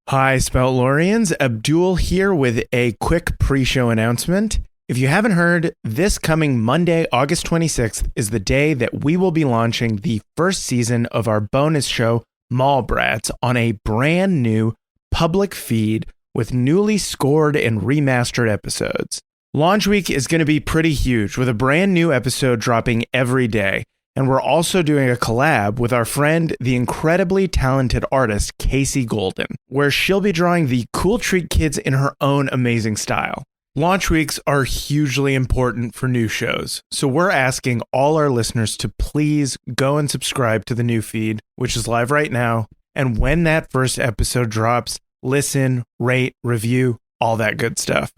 Hi, Spout Loreans. Abdul here with a quick pre-show announcement. If you haven't heard, this coming Monday, August 26th, is the day that we will be launching the first season of our bonus show, Mallbrats, on a brand new public feed with newly scored and remastered episodes. Launch week is going to be pretty huge, with a brand new episode dropping every day. And we're also doing a collab with our friend, the incredibly talented artist, Casey Golden, where she'll be drawing the Cool Treat Kids in her own amazing style. Launch weeks are hugely important for new shows, so we're asking all our listeners to please go and subscribe to the new feed, which is live right now. And when that first episode drops, listen, rate, review, all that good stuff.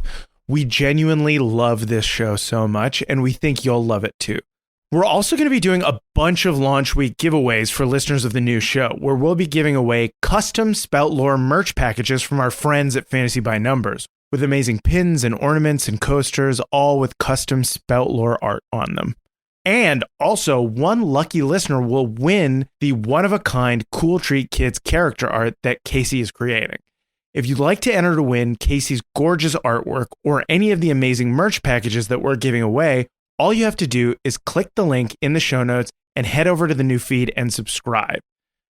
We genuinely love this show so much, and we think you'll love it too. We're also going to be doing a bunch of launch week giveaways for listeners of the new show, where we'll be giving away custom Spout Lore merch packages from our friends at Fantasy by Numbers, with amazing pins and ornaments and coasters, all with custom Spout Lore art on them. And also, one lucky listener will win the one-of-a-kind Cool Treat Kids character art that Casey is creating. If you'd like to enter to win Casey's gorgeous artwork or any of the amazing merch packages that we're giving away, all you have to do is click the link in the show notes and head over to the new feed and subscribe.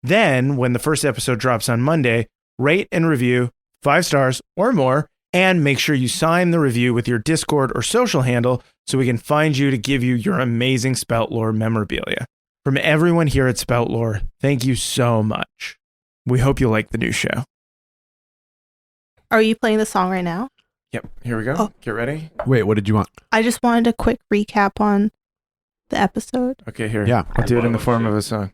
Then, when the first episode drops on Monday, rate and review 5 stars or more, and make sure you sign the review with your Discord or social handle so we can find you to give you your amazing Spout Lore memorabilia. From everyone here at Spout Lore, thank you so much. We hope you like the new show. Are you playing the song right now? Yep, here we go. Oh. Get ready. Wait, what did you want? I just wanted a quick recap on the episode. Okay, here. Yeah. I'll do it in the form of a song.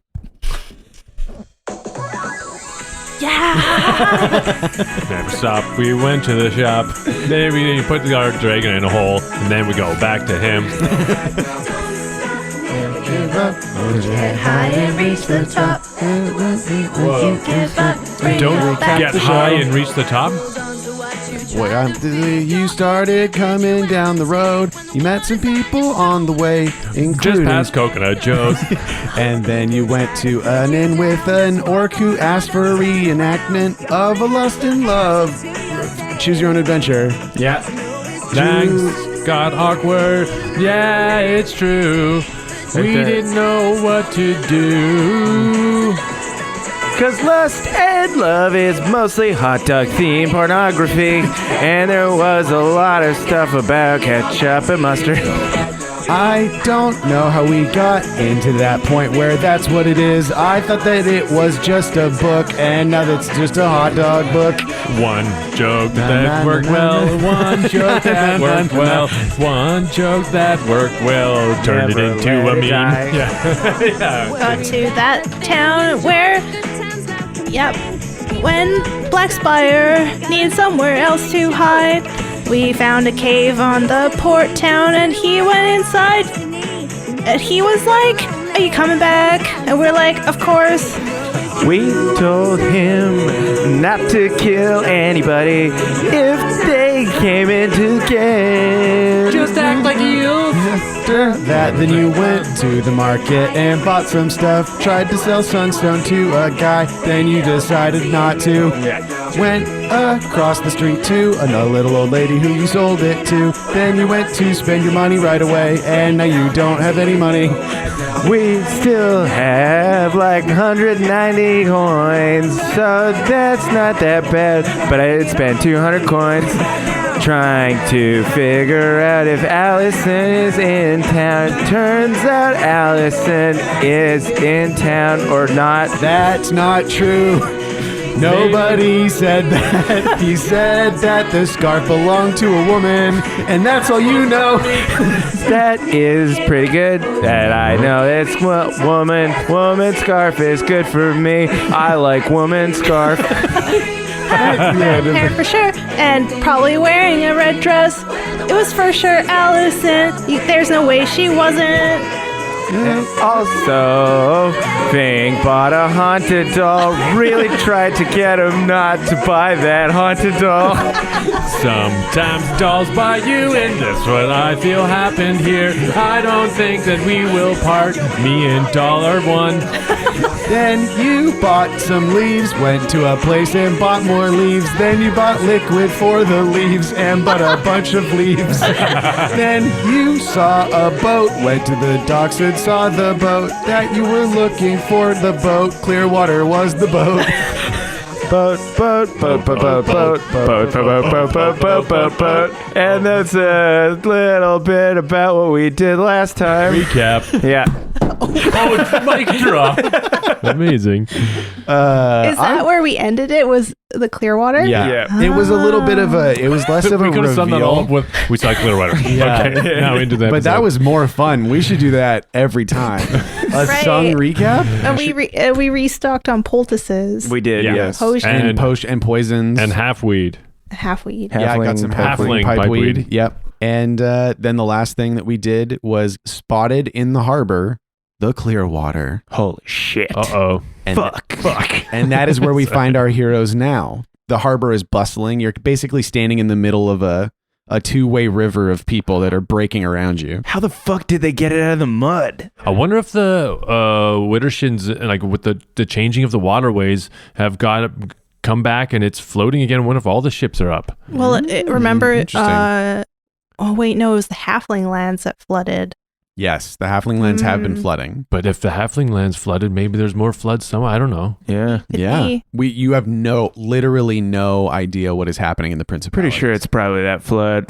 Yeah! Never stop. We went to the shop. Then we put our dragon in a hole, and then we go back to him. Get high and reach the top. Don't get high and reach the top. You started coming down the road. You met some people on the way, including Just past Coconut Joe's. and then you went to an inn with an orc who asked for a reenactment of a lust and love. Choose your own adventure. Yeah. Thanks got awkward. Yeah, it's true. We didn't know what to do. Cause lust and love is mostly hot dog themed pornography, and there was a lot of stuff about ketchup and mustard. I don't know how we got into that point where that's what it is. I thought that it was just a book, and now that's just a hot dog book. One joke that worked well. One joke that worked well. One joke that worked well. Turned it into a meme. Yeah. Got to that town where, when Black Spire needs somewhere else to hide, we found a cave on the port town, and he went inside, and he was like, "Are you coming back?" And we're like, "Of course." We told him not to kill anybody if they came into the game. Just act like you. After that, then you went to the market and bought some stuff. Tried to sell sunstone to a guy, then you decided not to. Went across the street to another little old lady who you sold it to. Then you went to spend your money right away, and now you don't have any money. We still have like 190 coins, so that's not that bad. But I did spend 200 coins trying to figure out if Allison is in town. Turns out Allison is in town or not. That's not true. Nobody said that. He said that the scarf belonged to a woman, and that's all you know. That is pretty good. That I know. It's woman scarf is good for me. I like woman scarf. Hair for sure, and probably wearing a red dress. It was for sure Allison. There's no way she wasn't. Also, Fink bought a haunted doll. Really tried to get him not to buy that haunted doll. Sometimes dolls buy you, and that's what I feel happened here. I don't think that we will part, me and doll are one. Then you bought some leaves, went to a place and bought more leaves. Then you bought liquid for the leaves and bought a bunch of leaves. Then you saw a boat, went to the docks and saw the boat that you were looking for. The boat, Clearwater was the boat. Boat. And that's a little bit about what we did last time. Recap. Yeah. Oh, mic drop. Amazing. Is that where we ended it? Was the Clearwater? Yeah. It was a little bit of a, it was less of a We could have summed that all up reveal. with, we saw Clearwater. Yeah. Okay, now into that. But that was more fun. We should do that every time. A Right. sung recap? And we restocked on poultices. We did, Yeah. yes. Potion. And poisons. and half weed. Half weed. Yeah, I got some Halfling pipe weed. pipeweed. Yep. And then the last thing that we did was spotted in the harbor the Clearwater. Holy shit. Uh-oh. And Fuck. And that is where we find our heroes now. The harbor is bustling. You're basically standing in the middle of a two-way river of people that are breaking around you. How the fuck did they get it out of the mud? I wonder if the Widdershins, like with the changing of the waterways, have come back and it's floating again. I wonder if all the ships are up. Well, remember, interesting. oh wait, no, it was the Halfling lands that flooded. Yes, the Halfling lands have been flooding. But if the Halfling land's flooded, maybe there's more floods somewhere. I don't know. Yeah. Could Yeah. be. You have literally no idea what is happening in the Principality. Pretty sure it's probably that flood.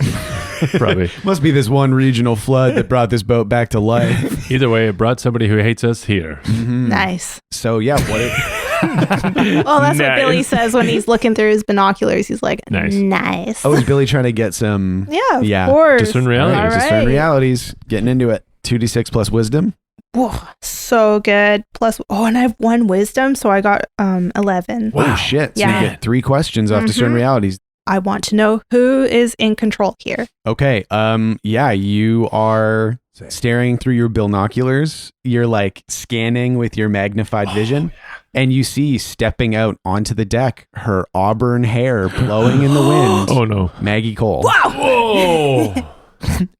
Probably. Must be this one regional flood that brought this boat back to life. Either way, it brought somebody who hates us here. Nice. So yeah, Well, that's what Nice. Billy says when he's looking through his binoculars. He's like, Nice. nice. is Billy trying to get some Yeah, of course. Discern realities. All discern right. realities, getting into it. 2d6 plus wisdom. Whoa, so good. Plus, and I have 1 wisdom, so I got 11. Oh shit. So Yeah. you get 3 questions off discern realities. I want to know who is in control here. Okay. Yeah, you are staring through your binoculars. You're like scanning with your magnified vision. And you see stepping out onto the deck, her auburn hair blowing in the wind. Oh no. Maggie Cole. Oh.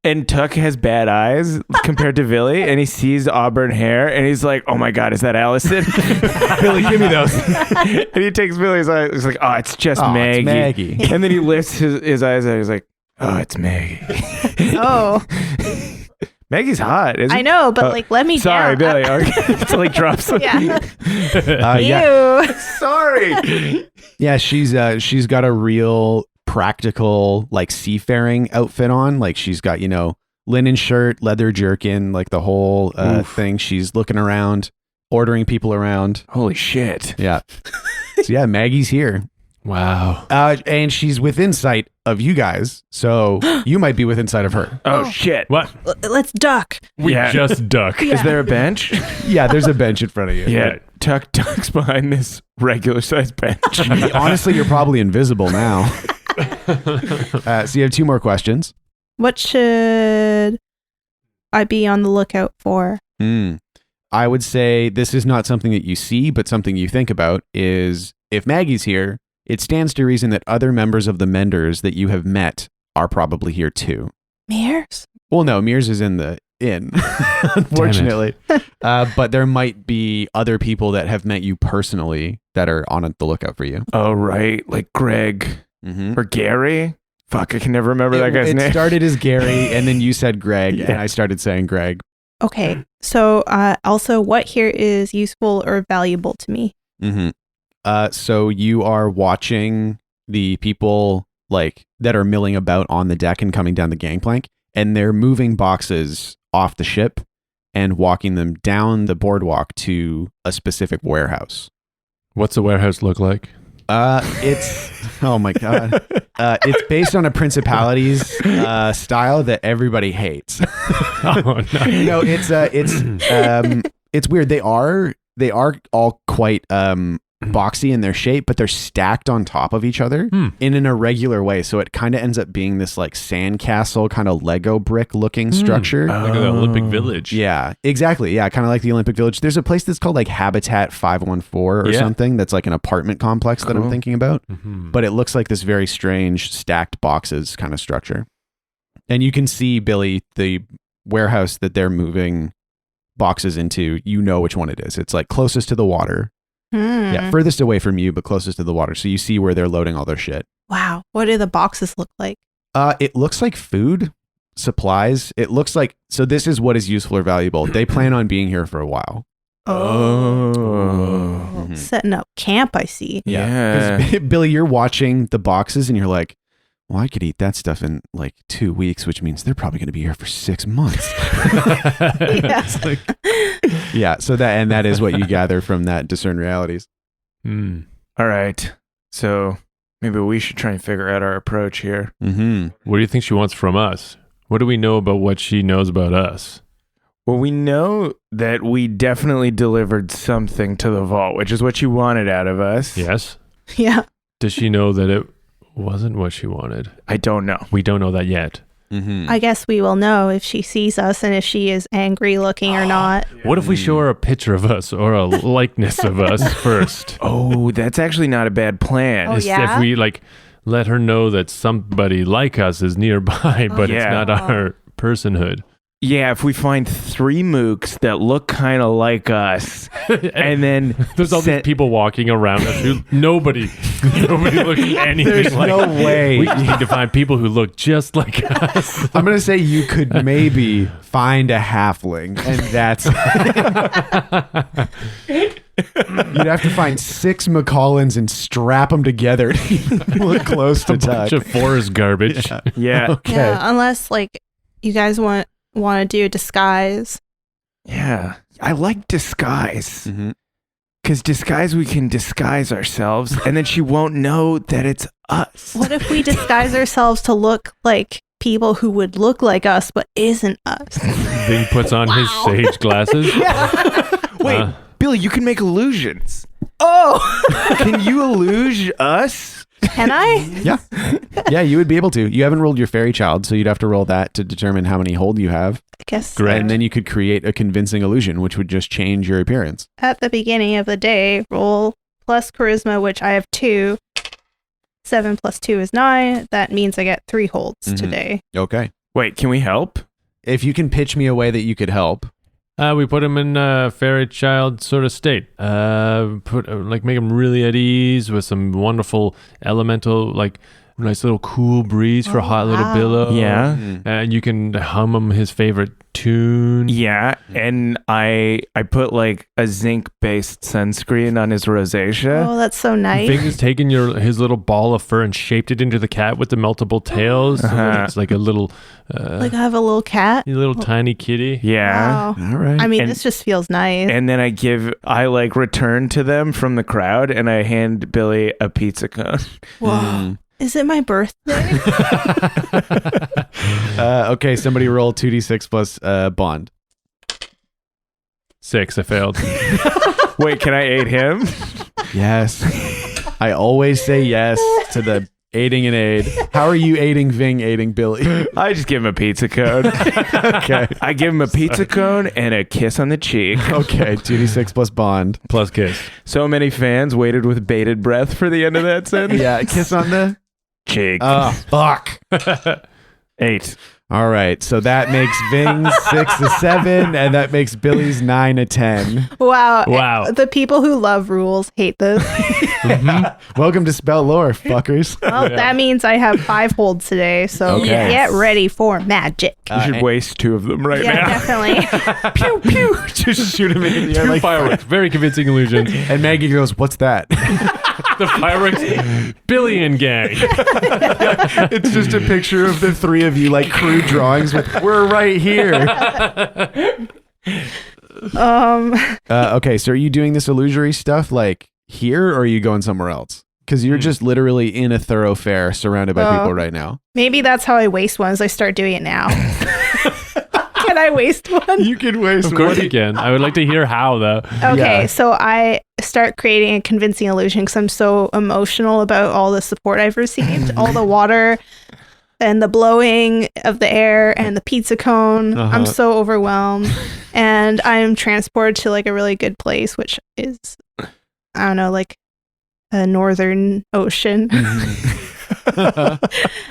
And Tuck has bad eyes compared to Billy, and he sees auburn hair, and he's like, "Oh my god, is that Allison?" Billy, give me those. And he takes Billy's eyes. He's like, "Oh, it's just Oh, Maggie." it's Maggie. And then he lifts his eyes, and he's like, "Oh, it's Maggie." Oh, Maggie's hot, isn't I know, but like, let me Sorry, down. Billy. Until he drops him. Yeah. Yeah. Ew. Sorry. Yeah, she's got a real practical like seafaring outfit on. Like she's got, linen shirt, leather jerkin, like the whole thing. She's looking around, ordering people around. Holy shit. Yeah. So yeah, Maggie's here. Wow. And she's within sight of you guys. So you might be within sight of her. Oh, shit. What? Let's duck. We Yeah. just duck. Is there a bench? Yeah, there's a bench in front of you. Yeah. Tuck ducks behind this regular sized bench. Honestly, you're probably invisible now. So you have 2 more questions. What should I be on the lookout for? I would say this is not something that you see, but something you think about is if Maggie's here, it stands to reason that other members of the Menders that you have met are probably here too. Mears? Well, no, Mears is in the inn, unfortunately. But there might be other people that have met you personally that are on the lookout for you. Oh, right. Like Greg or Gary. Fuck, I can never remember that guy's It name. started as Gary, and then you said Greg, and I started saying Greg. Okay. So, also, what here is useful or valuable to me? So you are watching the people like that are milling about on the deck and coming down the gangplank, and they're moving boxes off the ship and walking them down the boardwalk to a specific warehouse. What's the warehouse look like? It's oh my god, it's based on a principalities style that everybody hates. Oh no. No, it's weird. They are all quite boxy in their shape, but they're stacked on top of each other in an irregular way. So it kind of ends up being this like sandcastle kind of Lego brick looking structure. Like the Olympic Village. Yeah, exactly. Yeah, kind of like the Olympic Village. There's a place that's called like Habitat 514 or something that's like an apartment complex that I'm thinking about. But it looks like this very strange stacked boxes kind of structure. And you can see, Billy, the warehouse that they're moving boxes into, you know which one it is. It's like closest to the water. Yeah, Hmm. furthest away from you, but closest to the water. So you see where they're loading all their shit. Wow. What do the boxes look like? It looks like food, supplies. It looks like, so this is what is useful or valuable. They plan on being here for a while. Oh. Setting up camp, I see. Yeah. 'Cause Billy, you're watching the boxes and you're like, well, I could eat that stuff in like 2 weeks, which means they're probably going to be here for 6 months. Yeah. Yeah. So that is what you gather from that discern realities. Hmm. All right. So maybe we should try and figure out our approach here. Mm-hmm. What do you think she wants from us? What do we know about what she knows about us? Well, we know that we definitely delivered something to the vault, which is what you wanted out of us. Yes. Yeah. Does she know that it wasn't what she wanted? I don't know. We don't know that yet. Mm-hmm. I guess we will know if she sees us and if she is angry looking or not. What if we show her a picture of us or a likeness of us first? Oh, that's actually not a bad plan. Oh, Is yeah? If we like let her know that somebody like us is nearby, but it's Yeah. not our personhood. Yeah, if we find 3 mooks that look kind of like us, and then There's all these people walking around us who nobody looking anything There's like no way. We need to find people who look just like us. I'm going to say you could maybe find a halfling, and that's. You'd have to find 6 Macaulans and strap them together to look close to A bunch touch. of forest garbage. yeah, Okay. Yeah, unless like you guys want to do a disguise. yeah. I like disguise Mhm. because disguise we can disguise ourselves, and then she won't know that it's us. What if we disguise ourselves to look like people who would look like us but isn't us? Bing puts on his sage glasses. Wait, Uh, Billy, you can make illusions. Oh, Can you illuge us? can I? Yeah. Yeah, you would be able to. You haven't rolled your fairy child, so you'd have to roll that to determine how many hold you have. I guess Great. And then you could create a convincing illusion, which would just change your appearance. at the beginning of the day, roll plus charisma, which I have 2. 7 plus 2 is 9. That means I get 3 holds Mhm. today. Okay. Wait, can we help? If you can pitch me a way that you could help. we put him in a fairy child sort of state. Make him really at ease with some wonderful elemental, like nice little cool breeze for a Oh, hot little wow. billow. Yeah. And you can hum him his favorite tune. Yeah, and I put like a zinc-based sunscreen on his rosacea. Oh, that's so nice. Bing has taken his little ball of fur and shaped it into the cat with the multiple tails. So that it's like a little, Like I have a little cat. a little tiny kitty. Yeah. Wow. All right. I mean, And- this just feels nice. And then I like return to them from the crowd and I hand Billy a pizza cone. Whoa. Is it my birthday? Okay, somebody roll 2d6 plus bond. 6, I failed. Wait, can I aid him? Yes. I always say yes to the aiding and aid. How are you aiding Ving, aiding Billy? I just give him a pizza cone. Okay. I give him a pizza cone and a kiss on the cheek. Okay, 2d6 plus bond. Plus kiss. So many fans waited with bated breath for the end of that sentence. Yeah, kiss on the... Cheek. Oh, fuck. 8. All right, so that makes Ving's 6 to 7, and that makes Billy's 9 to 10. Wow. Wow. The people who love rules hate this. Welcome to Spout Lore, fuckers. Well, that means I have 5 holds today, so Okay. get ready for magic. You should waste 2 of them right Yeah, now. definitely. Pew, pew. Just shoot him in the air like Fireworks. Very convincing illusions. And Maggie goes, what's that? The fireworks. Billion gang. It's just a picture of the 3 of you, like crude drawings with, we're right here. Okay, so are you doing this illusory stuff like here, or are you going somewhere else? Because you're just literally in a thoroughfare surrounded by people right now. Maybe that's how I waste one, is I start doing it now. Can I waste one? You can waste Of course you can. I would like to hear how, though. Okay, Yeah. so I start creating a convincing illusion because I'm so emotional about all the support I've received, all the water and the blowing of the air and the pizza cone. Uh-huh. I'm so overwhelmed. And I'm transported to like a really good place, which is, I don't know, like a northern ocean. And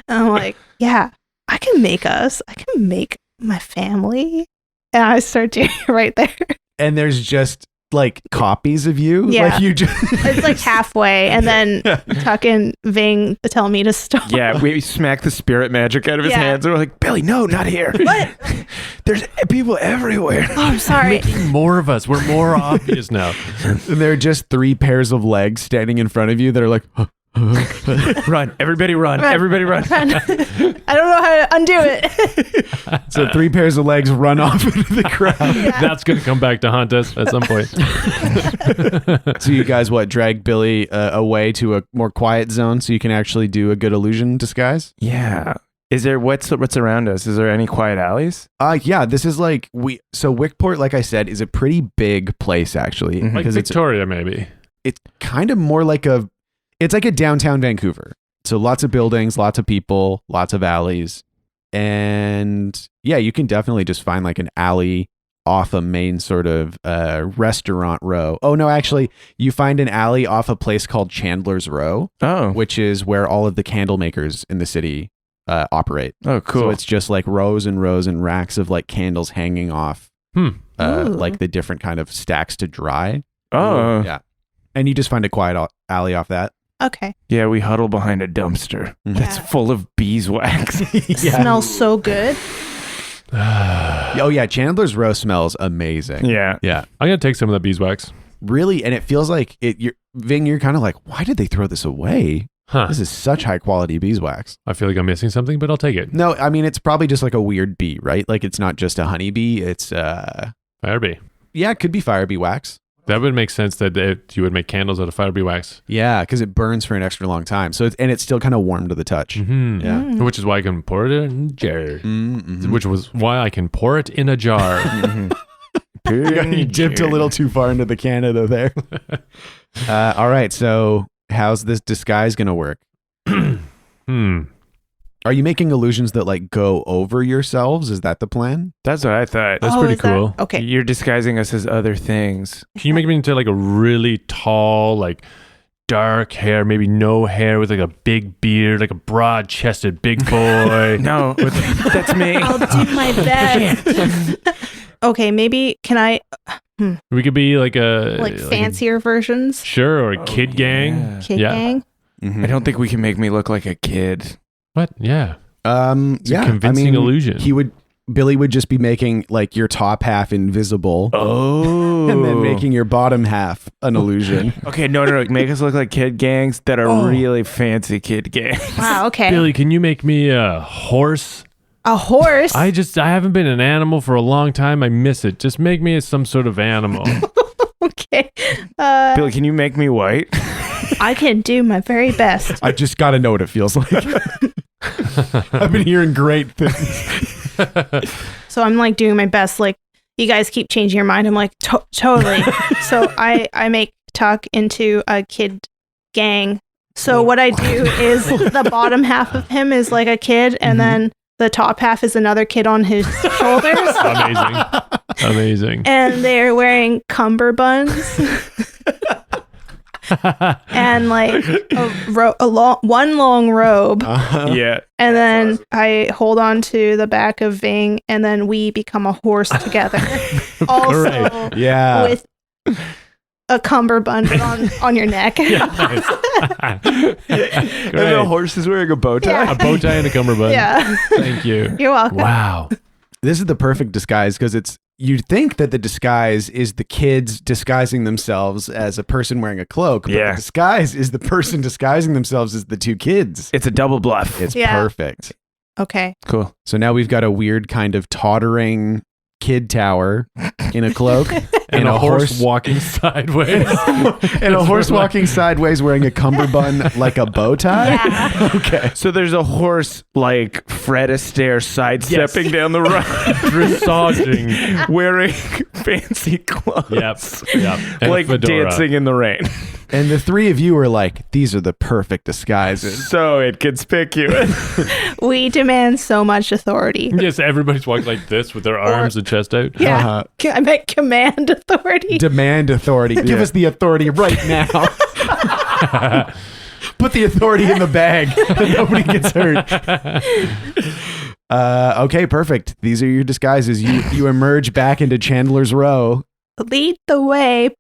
I'm like, yeah, I can make my family And I start doing it right there. And there's just like copies of you. Yeah. Like you just It's like halfway, and then Tuck and Ving tell me to stop. Yeah, we smack the spirit magic out of his Yeah. hands. And we're like, Billy, no, not here. What? There's people everywhere. Oh, I'm sorry. More of us. We're more obvious now. and there are just 3 pairs of legs standing in front of you that are like Run. Everybody run. Everybody run. I don't know how to undo it. so 3 pairs of legs run off into the crowd. That's going to come back to haunt us at some point. So you guys drag Billy away to a more quiet zone so you can actually do a good illusion disguise? Yeah. Is there what's around us? Is there any quiet alleys? Yeah, this is like Wick Port, like I said, is a pretty big place actually. Mhm. Like Because Victoria, maybe. it's kind of more like it's like a downtown Vancouver. So lots of buildings, lots of people, lots of alleys. And yeah, you can definitely just find like an alley off a main sort of restaurant row. Oh no, actually, you find an alley off a place called Chandler's Row, Oh. which is where all of the candle makers in the city operate. Oh, cool. So it's just like rows and rows and racks of like candles hanging off Ooh. like the different kind of stacks to dry. oh. Yeah. And you just find a quiet alley off that. Okay. Yeah, we huddle behind a dumpster that's Yeah. full of beeswax. Smells so good. Oh yeah, Chandler's Row smells amazing. Yeah. Yeah. I'm going to take some of that beeswax. Really, and it feels like Ving, you're kind of like, why did they throw this away? Huh. This is such high quality beeswax. I feel like I'm missing something, but I'll take it. No, I mean it's probably just like a weird bee, right? Like it's not just a honeybee. It's Fire bee. yeah, it could be fire bee wax. That would make sense that you would make candles out of fire bee wax. Yeah, because it burns for an extra long time. So it's still kind of warm to the touch. Mm-hmm. Yeah. Which is why I can pour it in a jar. Mm-hmm. Which was why I can pour it in a jar. You dipped a little too far into the Canada there. All right, so how's this disguise gonna work? Are you making illusions that like go over yourselves? Is that the plan? That's what I thought. That's Oh, pretty is that- cool. Okay. You're disguising us as other things. Can you make me into like a really tall, like dark hair, maybe no hair with like a big beard, like a broad chested big boy? No, that's me. I'll do my best. Okay, maybe can I We could be like a like fancier versions? Sure, or a kid gang. Yeah. Kid Yeah. gang? I don't think we can make me look like a kid. What? Yeah. It's Yeah, a convincing illusion. Billy would just be making like your top half invisible Oh. and then making your bottom half an illusion. Okay, no. Make us look like kid gangs that are really fancy kid gangs. Wow, okay. Billy, can you make me a horse? A horse? I haven't been an animal for a long time. I miss it. Just make me some sort of animal. Okay. Billy, can you make me white? I can do my very best. I just got to know what it feels like. I've been hearing great things. So I'm like doing my best. Like, you guys keep changing your mind. I'm like, totally. So I make Tuck into a kid gang. So what I do is the bottom half of him is like a kid, and then the top half is another kid on his shoulders. Amazing. And they're wearing cummerbunds. And like one long robe. Yeah. And then I hold on to the back of Ving, and then we become a horse together. Also, Yeah. with a cummerbund on your neck. And the horse is wearing a bow tie. Yeah. A bow tie and a cummerbund. Yeah. Thank you. You're welcome. Wow. This is the perfect disguise because you'd think that the disguise is the kids disguising themselves as a person wearing a cloak, but Yeah. the disguise is the person disguising themselves as the 2 kids. It's a double bluff. It's Yeah. perfect. Okay. Cool. So now we've got a weird kind of tottering kid tower in a cloak And a horse walking sideways. and a horse walking sideways wearing a cummerbund like a bow tie. Yeah. Okay. So there's a horse like Fred Astaire sidestepping down the road, Dressaging. wearing fancy clothes. Yep. And Like fedora. dancing in the rain. And the 3 of you are like, these are the perfect disguises. So inconspicuous. We demand so much authority. Yes, everybody's walking like this with their arms and chest out. Yeah. I meant command authority. Demand authority. Give us the authority right now. Put the authority in the bag. Nobody gets hurt. Okay, perfect. These are your disguises. You emerge back into Chandler's Row. Lead the way,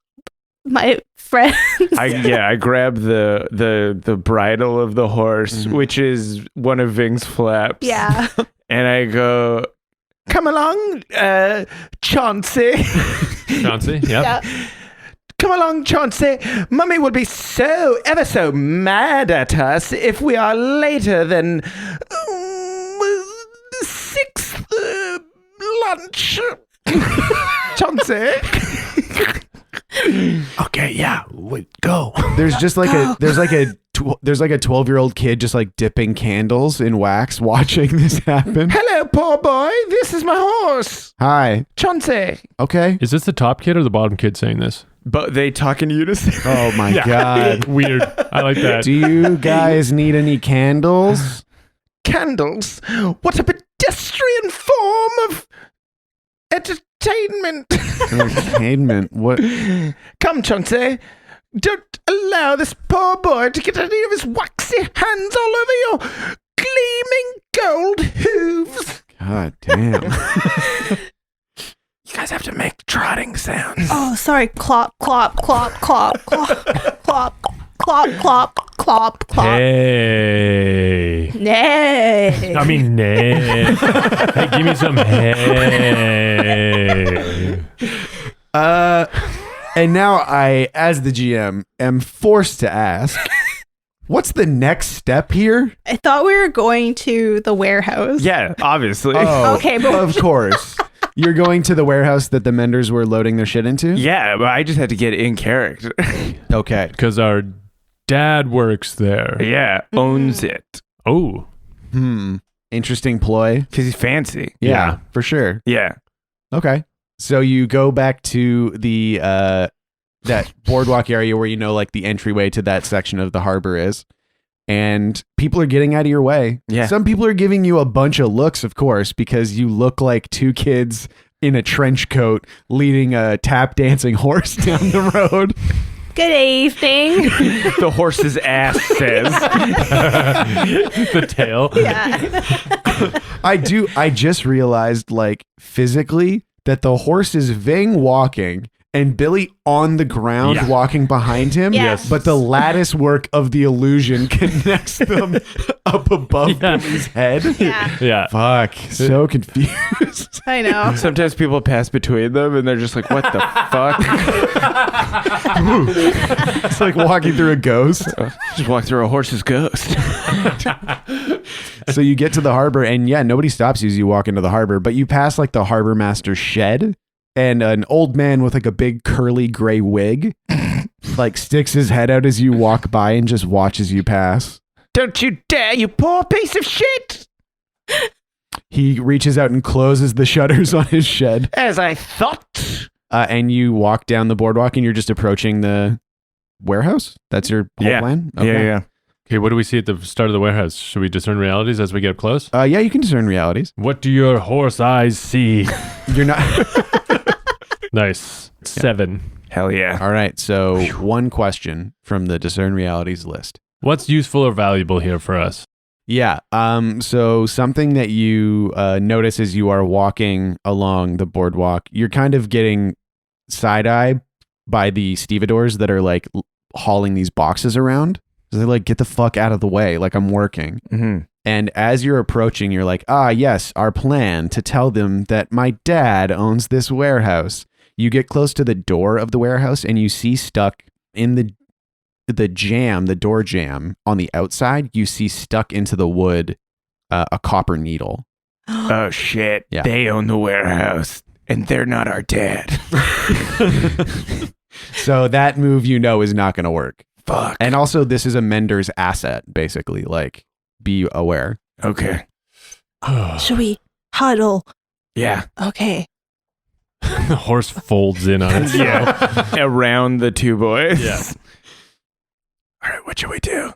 my friend. I grab the bridle of the horse, which is one of Ving's flaps. Yeah. And I go, come along, Chauncey. Chauncey, yep. Yeah. Come along, Chauncey. Mummy will be ever so mad at us if we are later than 6th lunch. Chauncey. Okay, yeah, wait, go. There's just like a 12-year-old kid just like dipping candles in wax watching this happen. Hello, poor boy. This is my horse. Hi. Chauncey. Okay. Is this the top kid or the bottom kid saying this? But they talk in unison. Oh my God. Weird. I like that. Do you guys need any candles? Candles? What a pedestrian form of entertainment. Entertainment? What? Come, Chauncey. Don't allow this poor boy to get any of his waxy hands all over your gleaming gold hooves. God damn. You guys have to make trotting sounds. Oh, sorry. Clop, clop, clop, clop, clop, clop, clop, clop, clop, clop. Hey. Nay. I mean, nay. Hey, give me some hey. And now I, as the GM, am forced to ask, what's the next step here? I thought we were going to the warehouse. Yeah, obviously. Oh, Okay, but- of course. You're going to the warehouse that the Menders were loading their shit into? Yeah, but I just had to get in character. Okay. Because our dad works there. Yeah, owns it. Oh. Interesting ploy. Because he's fancy. Yeah, for sure. Yeah. Okay. So you go back to the that boardwalk area where like the entryway to that section of the harbor is, and people are getting out of your way. Yeah. Some people are giving you a bunch of looks, of course, because you look like two kids in a trench coat leading a tap dancing horse down the road. Good evening. The horse's ass says. The tail. Yeah. I just realized, like, physically that the horse is Ving walking and Billy on the ground walking behind him. Yes. But the lattice work of the illusion connects them up above Billy's head. Yeah. Yeah. Fuck. So confused. I know. Sometimes people pass between them and they're just like, what the fuck? It's like walking through a ghost. Just walk through a horse's ghost. So you get to the harbor and nobody stops you as you walk into the harbor, but you pass like the harbor master's shed and an old man with like a big curly gray wig like sticks his head out as you walk by and just watches you pass. Don't you dare, you poor piece of shit! He reaches out and closes the shutters on his shed. As I thought. And you walk down the boardwalk and you're just approaching the warehouse? That's your whole plan? Okay. Yeah. Okay, what do we see at the start of the warehouse? Should we discern realities as we get up close? Yeah, you can discern realities. What do your horse eyes see? You're not... Nice. 7. Hell yeah. All right, so one question from the discern realities list. What's useful or valuable here for us? Yeah. So something that you notice as you are walking along the boardwalk, you're kind of getting side-eye by the stevedores that are like hauling these boxes around. So they're like, get the fuck out of the way. Like, I'm working. Mm-hmm. And as you're approaching, you're like, yes, our plan to tell them that my dad owns this warehouse. You get close to the door of the warehouse and you see stuck in the door jam on the outside, you see stuck into the wood a copper needle. Oh shit. Yeah. They own the warehouse and they're not our dad. So that move is not going to work. Fuck. And also this is a Menders asset, basically. Like, be aware. Okay. Should we huddle? Yeah. Okay. The horse folds in on itself. Yeah. Around the two boys. Yeah. All right, what should we do?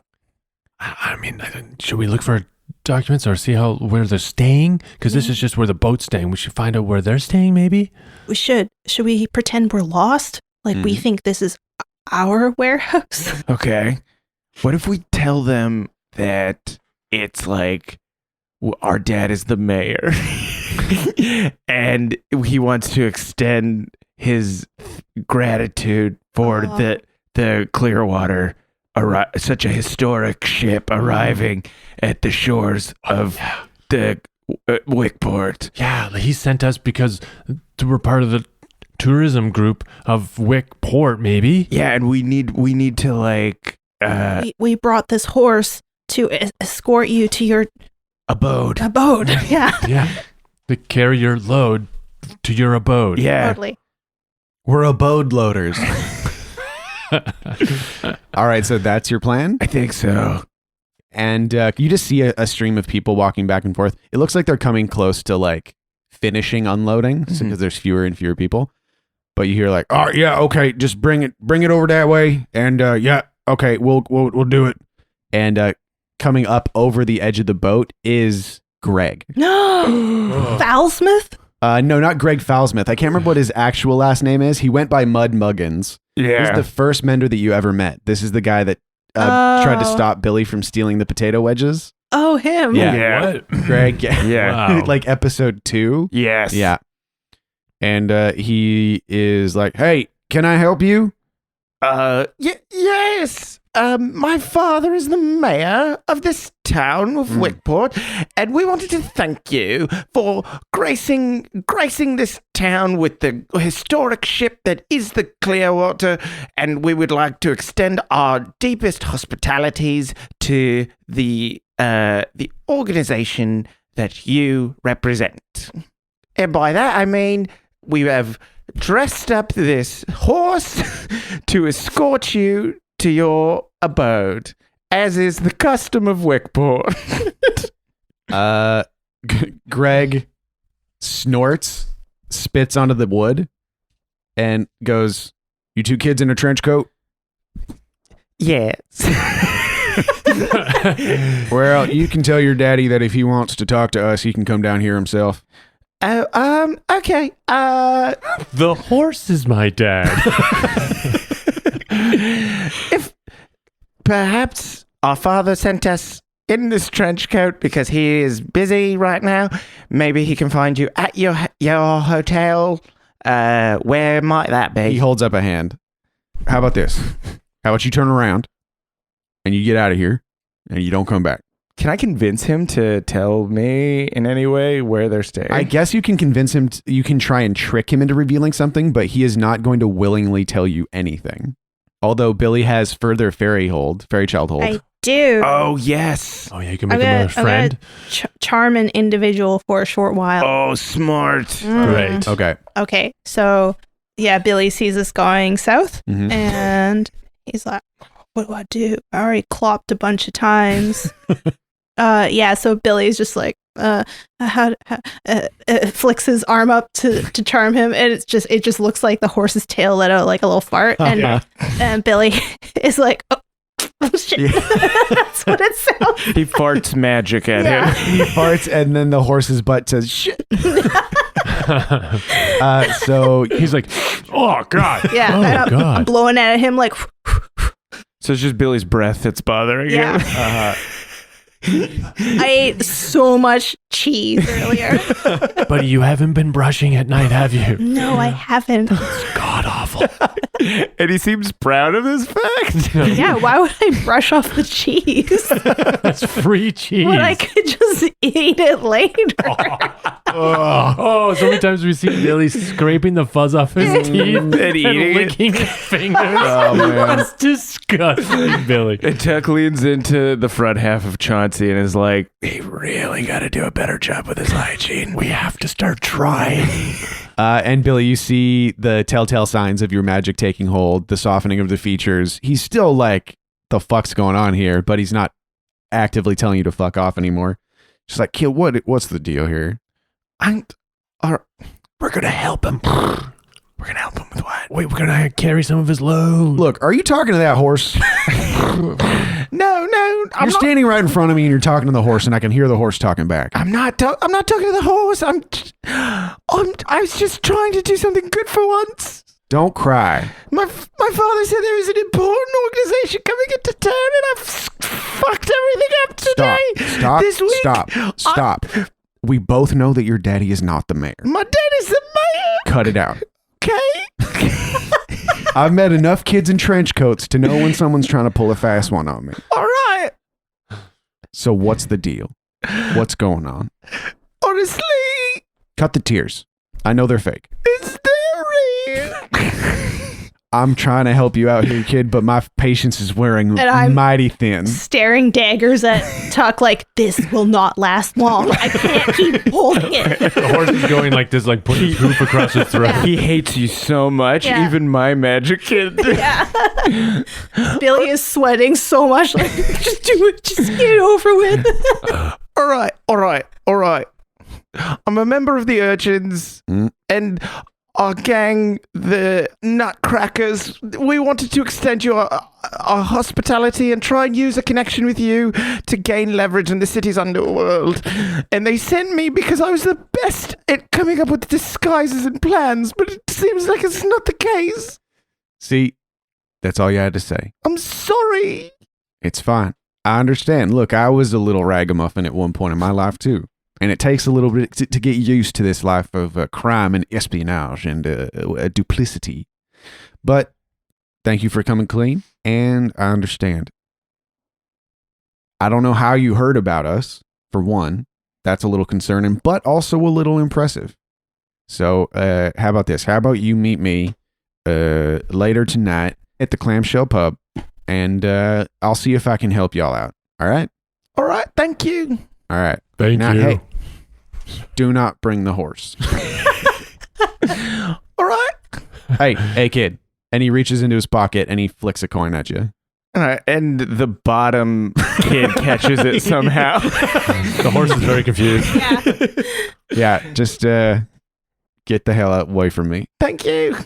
I mean, should we look for documents or see where they're staying? Because this is just where the boat's staying. We should find out where they're staying, maybe? We should. Should we pretend we're lost? Like we think this is our warehouse? Okay. What if we tell them that it's like our dad is the mayor, and he wants to extend his gratitude for the Clearwater, such a historic ship arriving at the shores of the Wick Port. Yeah, he sent us because we're part of the tourism group of Wick Port, maybe. Yeah, and we need to like. We brought this horse to escort you to your abode. Yeah. Yeah. To carry your load to your abode. Yeah. Totally. We're abode loaders. All right, so that's your plan? I think so. And you just see a stream of people walking back and forth. It looks like they're coming close to like finishing unloading because there's fewer and fewer people. But you hear like, oh yeah, okay, just bring it over that way. And yeah, okay, we'll do it. And coming up over the edge of the boat is Greg. No. Foulsmith? No, not Greg Foulsmith. I can't remember what his actual last name is. He went by Mud Muggins. Yeah. This is the first Mender that you ever met. This is the guy that tried to stop Billy from stealing the potato wedges. Oh, him. Yeah. What? Greg. Yeah. Wow. Like episode 2. Yes. Yeah. And he is like, hey, can I help you? Yes. My father is the mayor of this town of Wick Port, and we wanted to thank you for gracing this town with the historic ship that is the Clearwater, and we would like to extend our deepest hospitalities to the organization that you represent. And by that I mean we have dressed up this horse to escort you to your abode, as is the custom of Wick Port. Greg snorts, spits onto the wood, and goes, you two kids in a trench coat? Yes. Well, you can tell your daddy that if he wants to talk to us, he can come down here himself. Oh, okay. The horse is my dad. If perhaps our father sent us in this trench coat because he is busy right now, maybe he can find you at your hotel. Where might that be? He holds up a hand. How about this? How about you turn around and you get out of here and you don't come back? Can I convince him to tell me in any way where they're staying? I guess you can convince him, you can try and trick him into revealing something, but he is not going to willingly tell you anything. Although Billy has further fairy child hold. I do. Oh, yes. Oh, yeah, you can make him a friend. Charm an individual for a short while. Oh, smart. Great. Okay. Okay, so yeah, Billy sees us going south, and he's like, "What do I do? I already clopped a bunch of times." Yeah, so Billy's just like, flicks his arm up to charm him, and it just looks like the horse's tail let out like a little fart, and Billy is like, oh shit. Yeah. That's what it sounds. He farts magic at him. He farts, and then the horse's butt says shit. So he's like, oh God. Yeah, Oh, and God. I'm blowing at him like. So it's just Billy's breath that's bothering Yeah. you. I ate so much cheese earlier. But you haven't been brushing at night, have you? No, I haven't. God awful. And he seems proud of this fact. Yeah, why would I brush off the cheese That's free cheese. when I could just eat it later? Oh, so many times we see Billy scraping the fuzz off his teeth and eating it. licking his fingers. Oh, man. That's disgusting, Billy. And Tuck leans into the front half of Chauncey and is like, we really got to do a better job with his hygiene. We have to start trying. and Billy, you see the telltale signs of your magic taking hold, the softening of the features. He's still like, the fuck's going on here, but he's not actively telling you to fuck off anymore. Just like, kid, what's the deal here? We're going to help him. We're going to help him with what? Wait, we're going to carry some of his load. Look, are you talking to that horse? No, You're standing right in front of me and you're talking to the horse, and I can hear the horse talking back. I'm not talking to the horse. I was just trying to do something good for once. Don't cry. My father said there was an important organization coming into town, and I've fucked everything up today. Stop. This week, Stop. We both know that your daddy is not the mayor. My dad is the mayor. Cut it out. Okay. I've met enough kids in trench coats to know when someone's trying to pull a fast one on me. All right. So what's the deal? What's going on? Honestly, Cut the tears. I know they're fake. it's real. I'm trying to help you out here, kid, but my patience is wearing And I'm- mighty thin. Staring daggers at Tuck like, this will not last long. I can't keep holding it. The horse is going like this, like putting his hoof across his throat. Yeah. He hates you so much, Yeah. even my magic kid. Yeah. Billy is sweating so much. Like, just do it. Just get it over with. All right. I'm a member of the Urchins, and our gang, the Nutcrackers, we wanted to extend our hospitality and try and use a connection with you to gain leverage in the city's underworld. And they sent me because I was the best at coming up with disguises and plans, but it seems like it's not the case. See, that's all you had to say. I'm sorry. It's fine. I understand. Look, I was a little ragamuffin at one point in my life, too. And it takes a little bit to get used to this life of crime and espionage and duplicity. But thank you for coming clean, and I understand. I don't know how you heard about us, for one. That's a little concerning, but also a little impressive. So how about this? How about you meet me later tonight at the Clamshell Pub, and I'll see if I can help y'all out. All right? All right, thank you. All right. Thank Now, you. hey, do not bring the horse. All right. Hey, kid. And he reaches into his pocket and he flicks a coin at you. All right, and the bottom kid catches it somehow. The horse is very confused. Yeah. Yeah, just get the hell away from me. Thank you.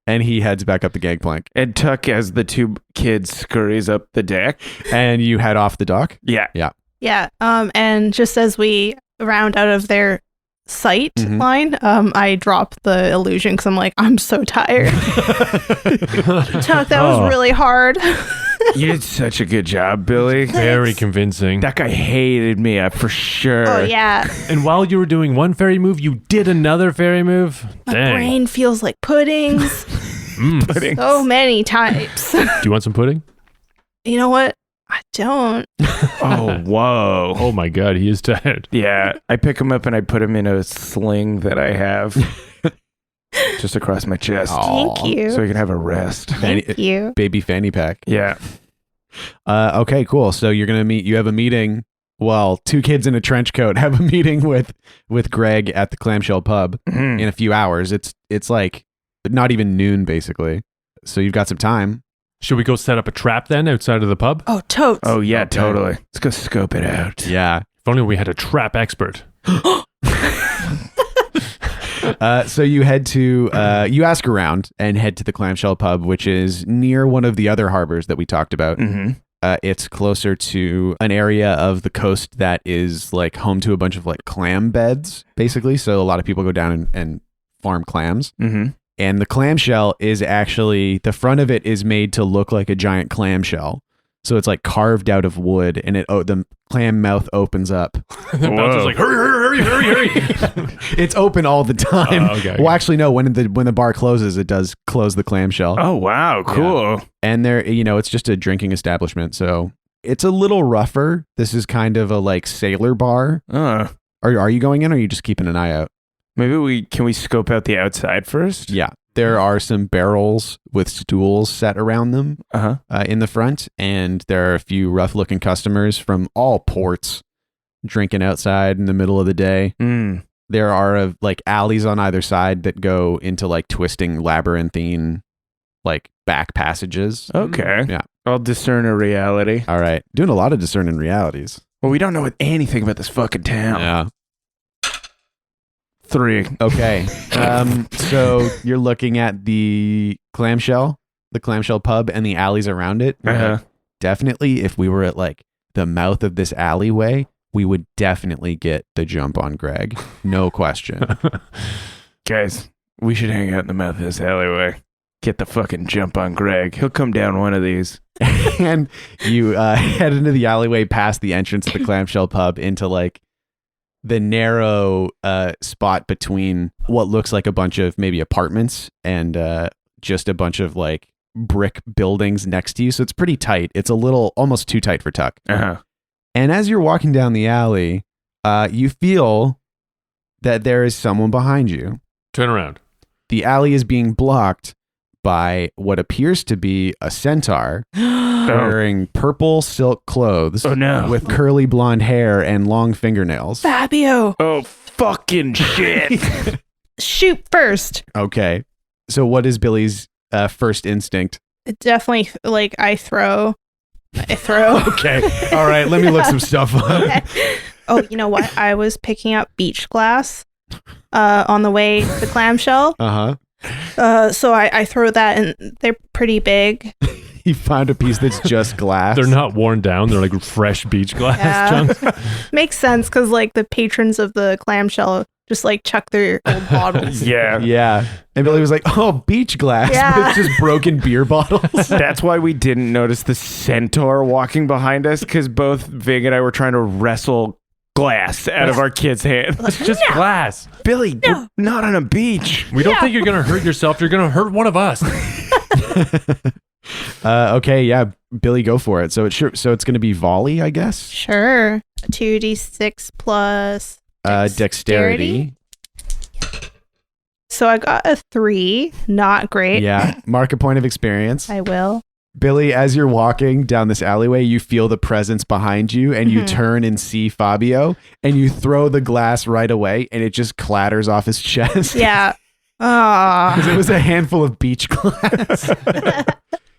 And he heads back up the gangplank. And Tuck, as the two kids scurries up the deck. And you head off the dock. Yeah. Yeah. And just as we round out of their sight Mhm. line, I drop the illusion because I'm like, I'm so tired. Tuck, that was really hard. You did such a good job, Billy. Very convincing. That guy hated me for sure. Oh, yeah. And while you were doing one fairy move, you did another fairy move? My Dang. brain feels like puddings. Mm. So many types. Do you want some pudding? You know what? I don't. Oh, whoa. Oh my god, he is tired. Yeah, I pick him up and I put him in a sling that I have just across my chest. Thank you. So he can have a rest. Thank you. Baby fanny pack. Yeah. Okay, cool. So you're going to you have a meeting. Well, two kids in a trench coat have a meeting with Greg at the Clamshell Pub Mhm. in a few hours. It's like not even noon, basically. So you've got some time. Should we go set up a trap then outside of the pub? Oh, totes. Oh, yeah, Okay. totally. Let's go scope it out. Yeah. If only we had a trap expert. So you head to, you ask around and head to the Clamshell Pub, which is near one of the other harbors that we talked about. Mm-hmm. It's closer to an area of the coast that is like home to a bunch of like clam beds, basically. So a lot of people go down and farm clams. Mm-hmm. And the clamshell is actually, the front of it is made to look like a giant clamshell. So it's like carved out of wood, and the clam mouth opens up. The bouncer's like, hurry. It's open all the time. Okay. Well, actually, no. When the bar closes, it does close the clamshell. Oh, wow. Cool. And there, it's just a drinking establishment, so it's a little rougher. This is kind of a like sailor bar. Are you going in, or are you just keeping an eye out? Maybe can we scope out the outside first? Yeah. There are some barrels with stools set around them Uh-huh. in the front, and there are a few rough-looking customers from all ports drinking outside in the middle of the day. Mm. There are like alleys on either side that go into like twisting labyrinthine like back passages. Okay. Yeah. I'll discern a reality. All right. Doing a lot of discerning realities. Well, we don't know anything about this fucking town. Yeah. 3. Okay. So you're looking at the clamshell pub and the alleys around it. Uh-huh. Definitely, if we were at like the mouth of this alleyway, we would definitely get the jump on Greg. No question. Guys, we should hang out in the mouth of this alleyway. get the fucking jump on Greg. He'll come down one of these. And you head into the alleyway past the entrance of the Clamshell Pub into like the narrow spot between what looks like a bunch of maybe apartments and just a bunch of like brick buildings next to you. So it's pretty tight. It's a little almost too tight for Tuck. Uh-huh. And as you're walking down the alley, you feel that there is someone behind you. Turn around. The alley is being blocked by what appears to be a centaur wearing purple silk clothes with curly blonde hair and long fingernails. Fabio. Oh, fucking shit. Shoot first. Okay. So what is Billy's first instinct? Definitely, like, I throw. Okay. All right. Let me look some stuff up. Oh, you know what? I was picking up beach glass on the way to the clamshell. So I throw that, and they're pretty big. You found a piece that's just glass. They're not worn down. They're like fresh beach glass chunks. Makes sense because like the patrons of the clamshell just like chuck their old bottles. Yeah. And Billy was like, "Oh, beach glass." Yeah. But it's just broken beer bottles. That's why we didn't notice the centaur walking behind us, because both Vig and I were trying to wrestle glass out of our kids' hands. It's just glass. Billy, we're not on a beach. We don't think you're going to hurt yourself. You're going to hurt one of us. Okay, yeah, Billy, go for it. So it's going to be volley, I guess. Sure. 2d6 plus dexterity. So I got a 3. Not great. Yeah, mark a point of experience. I will. Billy, as you're walking down this alleyway, you feel the presence behind you, and you turn and see Fabio, and you throw the glass right away, and it just clatters off his chest. Yeah. Because it was a handful of beach glass.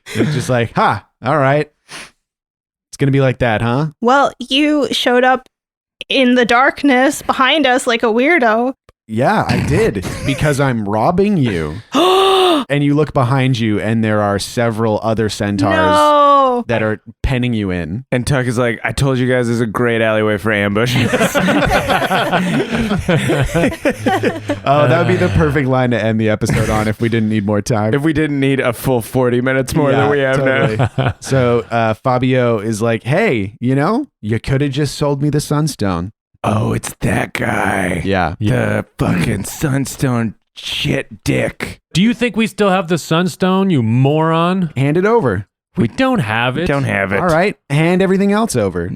It's just like, all right. It's going to be like that, huh? Well, you showed up in the darkness behind us like a weirdo. Yeah, I did, because I'm robbing you. And you look behind you, and there are several other centaurs that are penning you in. And Tuck is like, I told you guys this is a great alleyway for ambushes. Oh, that would be the perfect line to end the episode on if we didn't need more time. If we didn't need a full 40 minutes more than we have now. So Fabio is like, hey, you could have just sold me the Sunstone. Oh, it's that guy. Yeah. The fucking Sunstone shit dick. Do you think we still have the Sunstone, you moron? Hand it over. We don't have it. Don't have it. All right. Hand everything else over.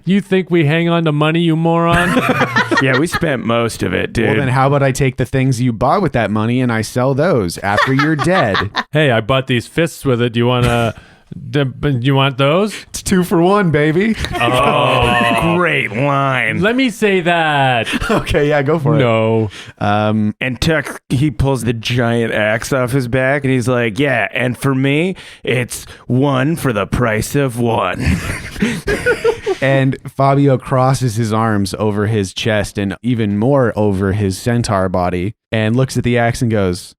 You think we hang on to money, you moron? Yeah, we spent most of it, dude. Well, then how about I take the things you bought with that money and I sell those after you're dead? Hey, I bought these fists with it. Do you want to... you want those? It's 2 for 1, baby. Oh, great line. Let me say that. Okay, yeah, go for it. No. And Tuck, he pulls the giant axe off his back, and he's like, yeah, and for me, it's 1 for the price of 1. And Fabio crosses his arms over his chest and even more over his centaur body and looks at the axe and goes,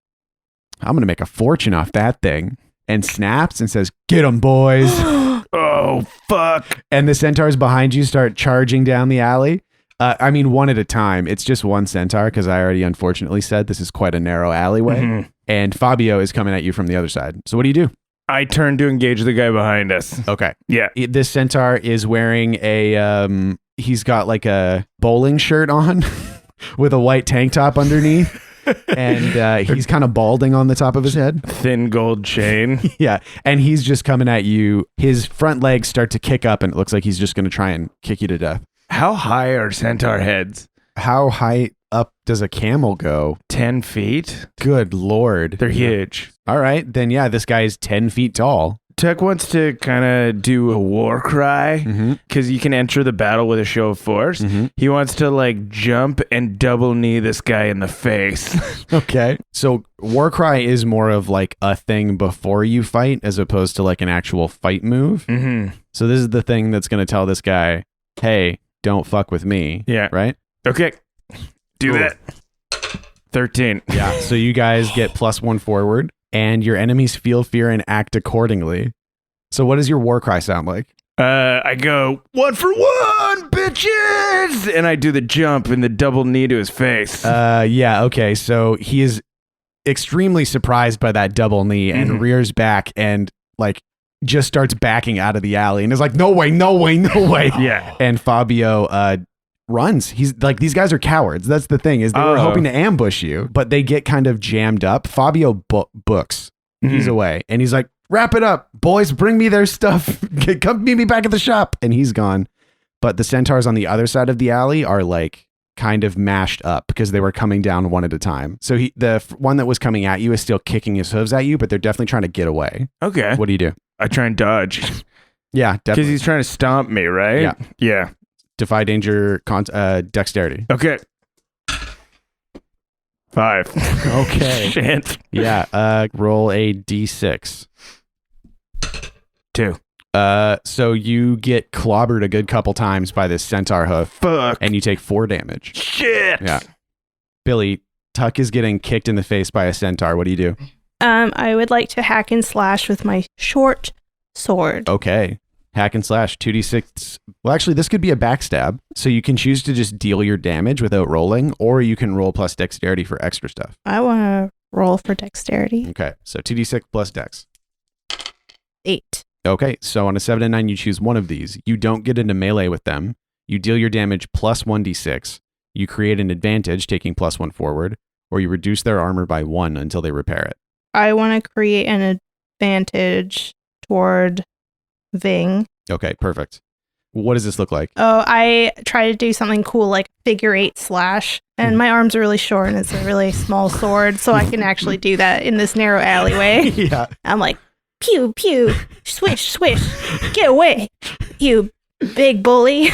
I'm going to make a fortune off that thing. And snaps and says, get 'em, boys. Oh, fuck. And the centaurs behind you start charging down the alley. I mean, one at a time. It's just one centaur, because I already unfortunately said this is quite a narrow alleyway. Mm-hmm. And Fabio is coming at you from the other side. So what do you do? I turn to engage the guy behind us. Okay. Yeah. This centaur is wearing he's got like a bowling shirt on with a white tank top underneath. And he's kind of balding on the top of his head. Thin gold chain. Yeah. And he's just coming at you. His front legs start to kick up, and it looks like he's just going to try and kick you to death. How high are centaur heads? How high up does a camel go? 10 feet? Good Lord. They're huge. All right. Then, yeah, this guy is 10 feet tall. Tuck wants to kind of do a war cry, because you can enter the battle with a show of force. Mm-hmm. He wants to like jump and double knee this guy in the face. Okay. So war cry is more of like a thing before you fight as opposed to like an actual fight move. Mm-hmm. So this is the thing that's going to tell this guy, hey, don't fuck with me. Yeah. Right? Okay. Do that. 13. Yeah. So you guys get +1 forward. And your enemies feel fear and act accordingly. So what does your war cry sound like? I go, 1 for 1, bitches! And I do the jump and the double knee to his face. Yeah, okay. So he is extremely surprised by that double knee and rears back and like just starts backing out of the alley and is like, no way. Yeah. And Fabio runs. He's like, these guys are cowards. That's the thing, is they were hoping to ambush you, but they get kind of jammed up. Fabio books. He's away and he's like, wrap it up, boys, bring me their stuff. Come meet me back at the shop. And he's gone. But the centaurs on the other side of the alley are like kind of mashed up because they were coming down one at a time. So the one that was coming at you is still kicking his hooves at you, but they're definitely trying to get away. Okay. What do you do? I try and dodge. Yeah, Because definitely. he's trying to stomp me, right? Yeah. Defy danger, dexterity. Okay. 5. Okay. Shit. Yeah, roll a d6. 2. So you get clobbered a good couple times by this centaur hoof. Fuck. And you take 4 damage. Shit. Yeah. Billy, Tuck is getting kicked in the face by a centaur. What do you do? I would like to hack and slash with my short sword. Okay. Hack and slash, 2d6. Well, actually, this could be a backstab. So you can choose to just deal your damage without rolling, or you can roll plus dexterity for extra stuff. I want to roll for dexterity. Okay. So 2d6 plus dex. 8. Okay. So on a 7 and 9, you choose one of these. You don't get into melee with them. You deal your damage plus 1d6. You create an advantage, taking plus 1 forward, or you reduce their armor by 1 until they repair it. I want to create an advantage toward Ving. Okay, perfect. What does this look like? Oh, I try to do something cool like figure 8 slash, and my arms are really short and it's a really small sword, so I can actually do that in this narrow alleyway. Yeah. I'm like, pew, pew, swish, swish, get away, you big bully.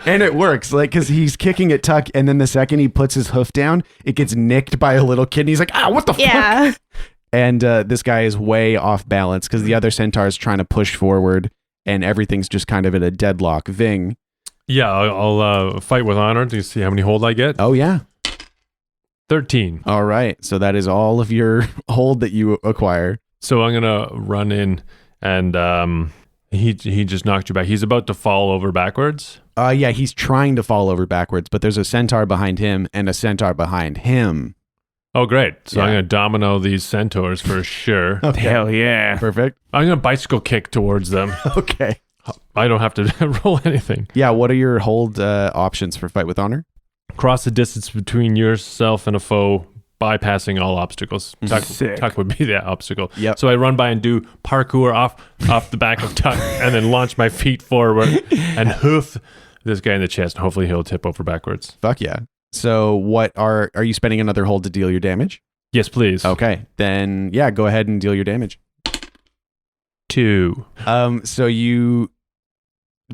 And it works, like, because he's kicking at Tuck, and then the second he puts his hoof down, it gets nicked by a little kid, and he's like, ah, what the Yeah. fuck? And this guy is way off balance because the other centaur is trying to push forward, and everything's just kind of at a deadlock. Ving. Yeah, I'll fight with honor to see how many hold I get. Oh, yeah. 13. All right. So that is all of your hold that you acquire. So I'm gonna run in, and he just knocked you back. He's about to fall over backwards. Yeah, he's trying to fall over backwards, but there's a centaur behind him and a centaur behind him. Oh, great. So Yeah. I'm gonna domino these centaurs for sure. Okay. Hell yeah. Perfect. I'm gonna bicycle kick towards them. Okay. I don't have to roll anything. Yeah, what are your hold options for Fight with Honor? Cross the distance between yourself and a foe, bypassing all obstacles. Sick. Tuck would be that obstacle. Yep. So I run by and do parkour off the back of Tuck, and then launch my feet forward and hoof this guy in the chest, and hopefully he'll tip over backwards. Fuck yeah. So what are you spending another hold to deal your damage? Yes, please. Okay. Then yeah, go ahead and deal your damage. 2. So you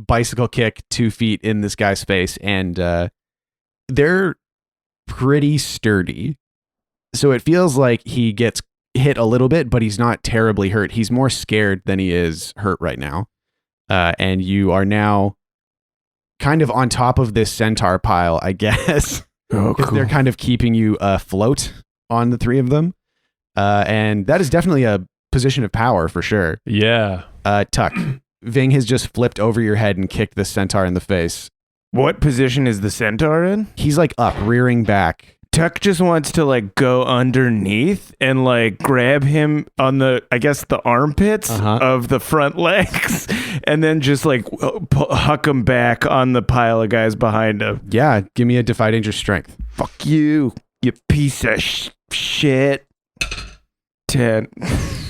bicycle kick 2 feet in this guy's face, and they're pretty sturdy. So it feels like he gets hit a little bit, but he's not terribly hurt. He's more scared than he is hurt right now. And you are now kind of on top of this centaur pile, I guess. Oh, Because they're kind of keeping you afloat on the 3 of them. And that is definitely a position of power for sure. Yeah. Tuck, Ving has just flipped over your head and kicked the centaur in the face. What position is the centaur in? He's like up, rearing back. Tuck just wants to like go underneath and like grab him on the, I guess, the armpits of the front legs, and then just like huck him back on the pile of guys behind him. Yeah, give me a Defy Danger Strength. Fuck you, you piece of shit. 10.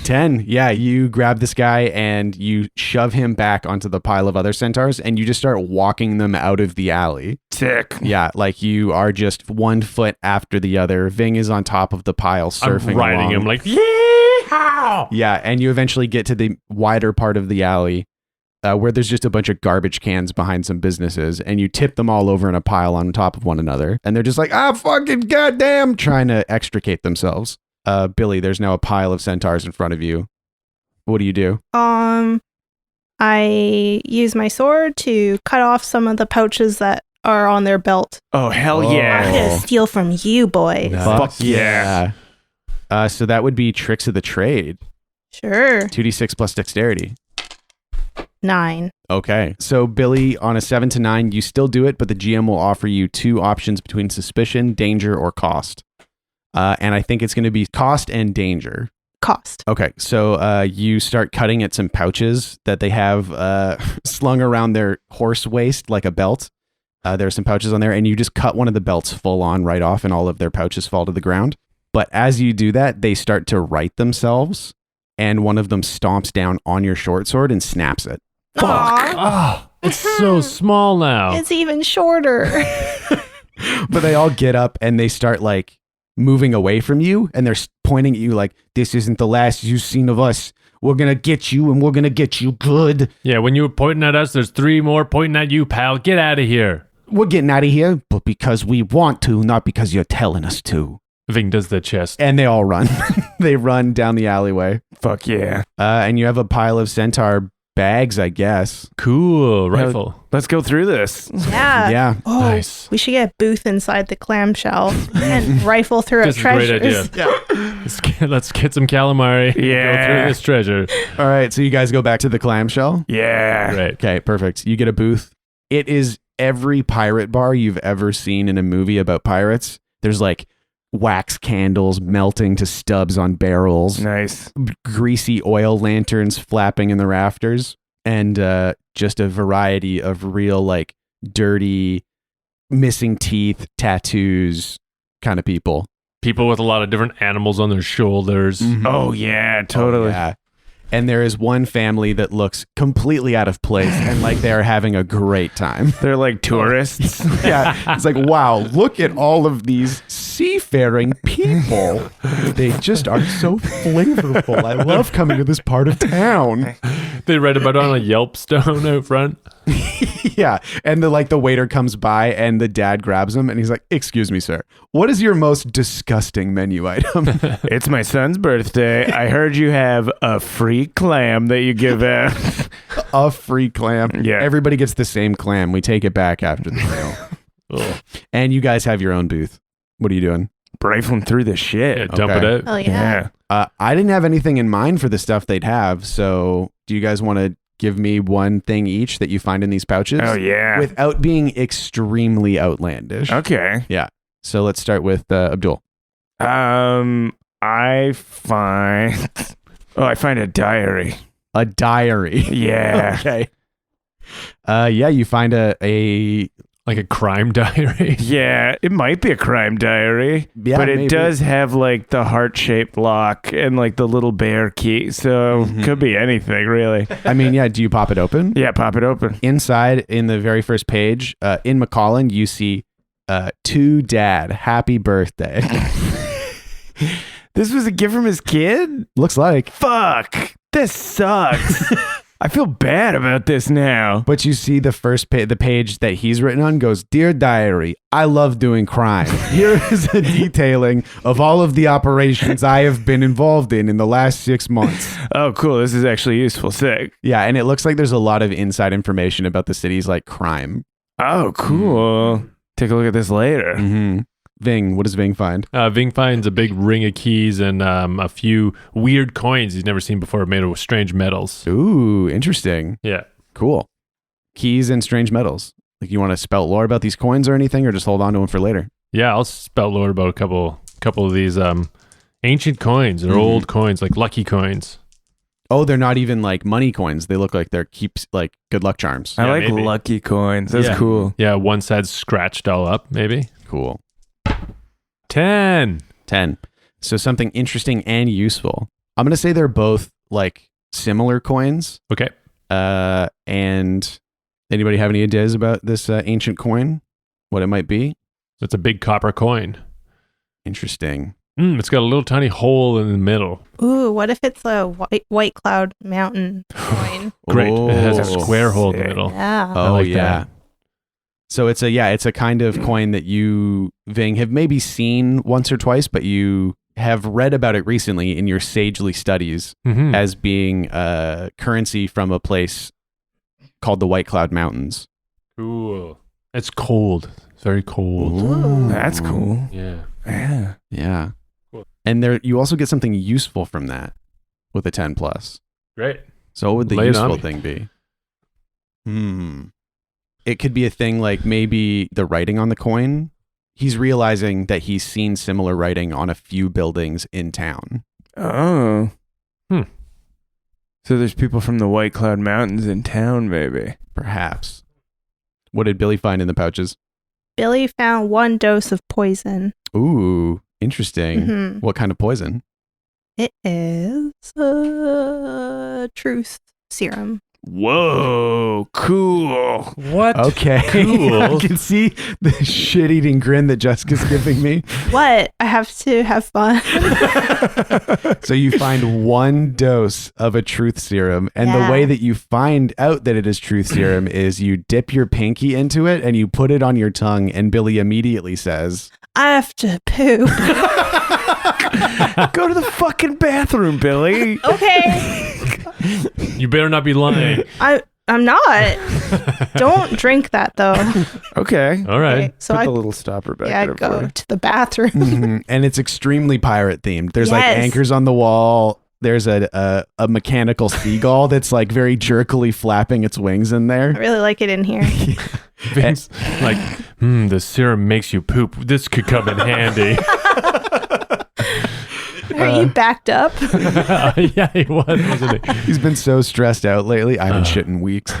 10. Yeah, you grab this guy and you shove him back onto the pile of other centaurs, and you just start walking them out of the alley. Sick. Yeah, like you are just 1 foot after the other. Ving is on top of the pile surfing I'm riding along. him like, yeehaw! Yeah, and you eventually get to the wider part of the alley where there's just a bunch of garbage cans behind some businesses, and you tip them all over in a pile on top of one another. And they're just like, fucking goddamn, trying to extricate themselves. Billy, there's now a pile of centaurs in front of you. What do you do? I use my sword to cut off some of the pouches that are on their belt. Oh, hell Oh. yeah. I'm gonna steal from you, boys. Nice. Fuck yeah. So that would be Tricks of the Trade. Sure. 2d6 plus dexterity. 9. Okay. So Billy, on a 7 to 9, you still do it, but the GM will offer you 2 options between suspicion, danger, or cost. And I think it's going to be cost and danger. Cost. Okay, so you start cutting at some pouches that they have slung around their horse waist like a belt. There are some pouches on there, and you just cut one of the belts full on right off, and all of their pouches fall to the ground. But as you do that, they start to right themselves, and one of them stomps down on your short sword and snaps it. Aw, Oh, it's so small now. it's even shorter. But they all get up and they start like moving away from you, and they're pointing at you like, this isn't the last you've seen of us. We're going to get you, and we're going to get you good. Yeah, when you were pointing at us, there's 3 more pointing at you, pal. Get out of here. We're getting out of here, but because we want to, not because you're telling us to. Ving does the chest. And they all run. They run down the alleyway. Fuck yeah. And you have a pile of centaur bags, I guess. Cool. Rifle. Let's go through this. Yeah. Yeah. Oh, Nice. we should get a booth inside the clamshell and rifle through our This is a great treasures. idea. Let's get some calamari. Yeah. Go through this treasure. All right. So you guys go back to the clamshell. Yeah. Great. Okay, perfect. You get a booth. It is every pirate bar you've ever seen in a movie about pirates. There's like wax candles melting to stubs on barrels, Nice. greasy oil lanterns flapping in the rafters, and just a variety of real like dirty, missing teeth, tattoos kind of people. People with a lot of different animals on their shoulders. Oh, yeah, totally. Oh, yeah. And there is one family that looks completely out of place and like they're having a great time. They're like tourists. Yeah. It's like, wow, look at all of these seafaring people. They just are so flavorful. I love coming to this part of town. They read about it on a Yelp stone out front. Yeah. And the waiter comes by and the dad grabs him and he's like, excuse me, sir, what is your most disgusting menu item? It's my son's birthday. I heard you have a free clam that you give out. A free clam. Yeah. Everybody gets the same clam. We take it back after the meal. Ugh. And you guys have your own booth. What are you doing? Rifling through the shit. Yeah, dump Okay. it out. Oh, yeah. I didn't have anything in mind for the stuff they'd have. So do you guys want to give me one thing each that you find in these pouches? Oh, yeah. Without being extremely outlandish. Okay. So let's start with Abdul. I find... Oh, I find a diary. A diary. Yeah. Okay. Yeah, you find a Like a crime diary. Yeah, it might be a crime diary, Yeah, but it maybe. does have like the heart-shaped lock and like the little bear key, so could be anything really. I mean, yeah, do you pop it open? Yeah, pop it open. Inside, in the very first page, in McColland, you see to Dad, happy birthday. This was a gift from his kid? Looks like. Fuck, this sucks. I feel bad about this now. But you see the first the page that he's written on goes, Dear Diary, I love doing crime. Here is a detailing of all of the operations I have been involved in the last 6 months. Oh, cool. This is actually useful. Sick. Yeah, and it looks like there's a lot of inside information about the city's like crime. Oh, cool. Take a look at this later. Mm-hmm. Ving, what does Ving find? Ving finds a big ring of keys and a few weird coins he's never seen before made of strange metals. Ooh, interesting. Yeah. Cool. Keys and strange metals. Like, you want to spout lore about these coins or anything, or just hold on to them for later? Yeah, I'll spout lore about a couple of these ancient coins. They're old coins, like lucky coins. Oh, they're not even like money coins. They look like they're keeps like good luck charms. I Yeah, like maybe. lucky coins. That's Yeah. cool. Yeah, one side's scratched all up, maybe. Cool. 10. 10. So something interesting and useful. I'm going to say they're both like similar coins. Okay. And anybody have any ideas about this ancient coin? What it might be? It's a big copper coin. Interesting. It's got a little tiny hole in the middle. Ooh, what if it's a White Cloud Mountain coin? Great. It has a Oh, square hole in the sick. middle. Yeah. Oh, like yeah. that. So it's a kind of coin that you, Ving, have maybe seen once or twice, but you have read about it recently in your sagely studies Mhm. as being currency from a place called the White Cloud Mountains. Cool. It's cold. It's very cold. Ooh. That's cool. Yeah. Yeah. Yeah. Cool. And there, you also get something useful from that with a 10 plus. Great. So what would the Lay it on useful me. thing be? It could be a thing like maybe the writing on the coin he's realizing that he's seen similar writing on a few buildings in town. Oh. Hmm. So there's people from the White Cloud Mountains in town, maybe. Perhaps. What did Billy find in the pouches? Billy found 1 dose of poison. Ooh, interesting. Mhm. What kind of poison? It is truth serum. Whoa, cool. What? Okay. Cool. I can see the shit-eating grin that Jessica's giving me. What? I have to have fun. So you find 1 dose of a truth serum, and Yeah. the way that you find out that it is truth serum is you dip your pinky into it and you put it on your tongue, and Billy immediately says, I have to poop. Go to the fucking bathroom, Billy. Okay. You better not be lying. I'm not. Don't drink that though. Okay. All right. Okay, so Put I the little stopper back yeah, there for go you. to the bathroom. Mhm. And it's extremely pirate themed. There's like Yes. anchors on the wall. There's a mechanical seagull that's like very jerkily flapping its wings in I there. really like it in here. Vince, like, the serum makes you poop. This could come in handy. Are you backed up? Yeah, he was, wasn't he? He's been so stressed out lately. I haven't shit in weeks.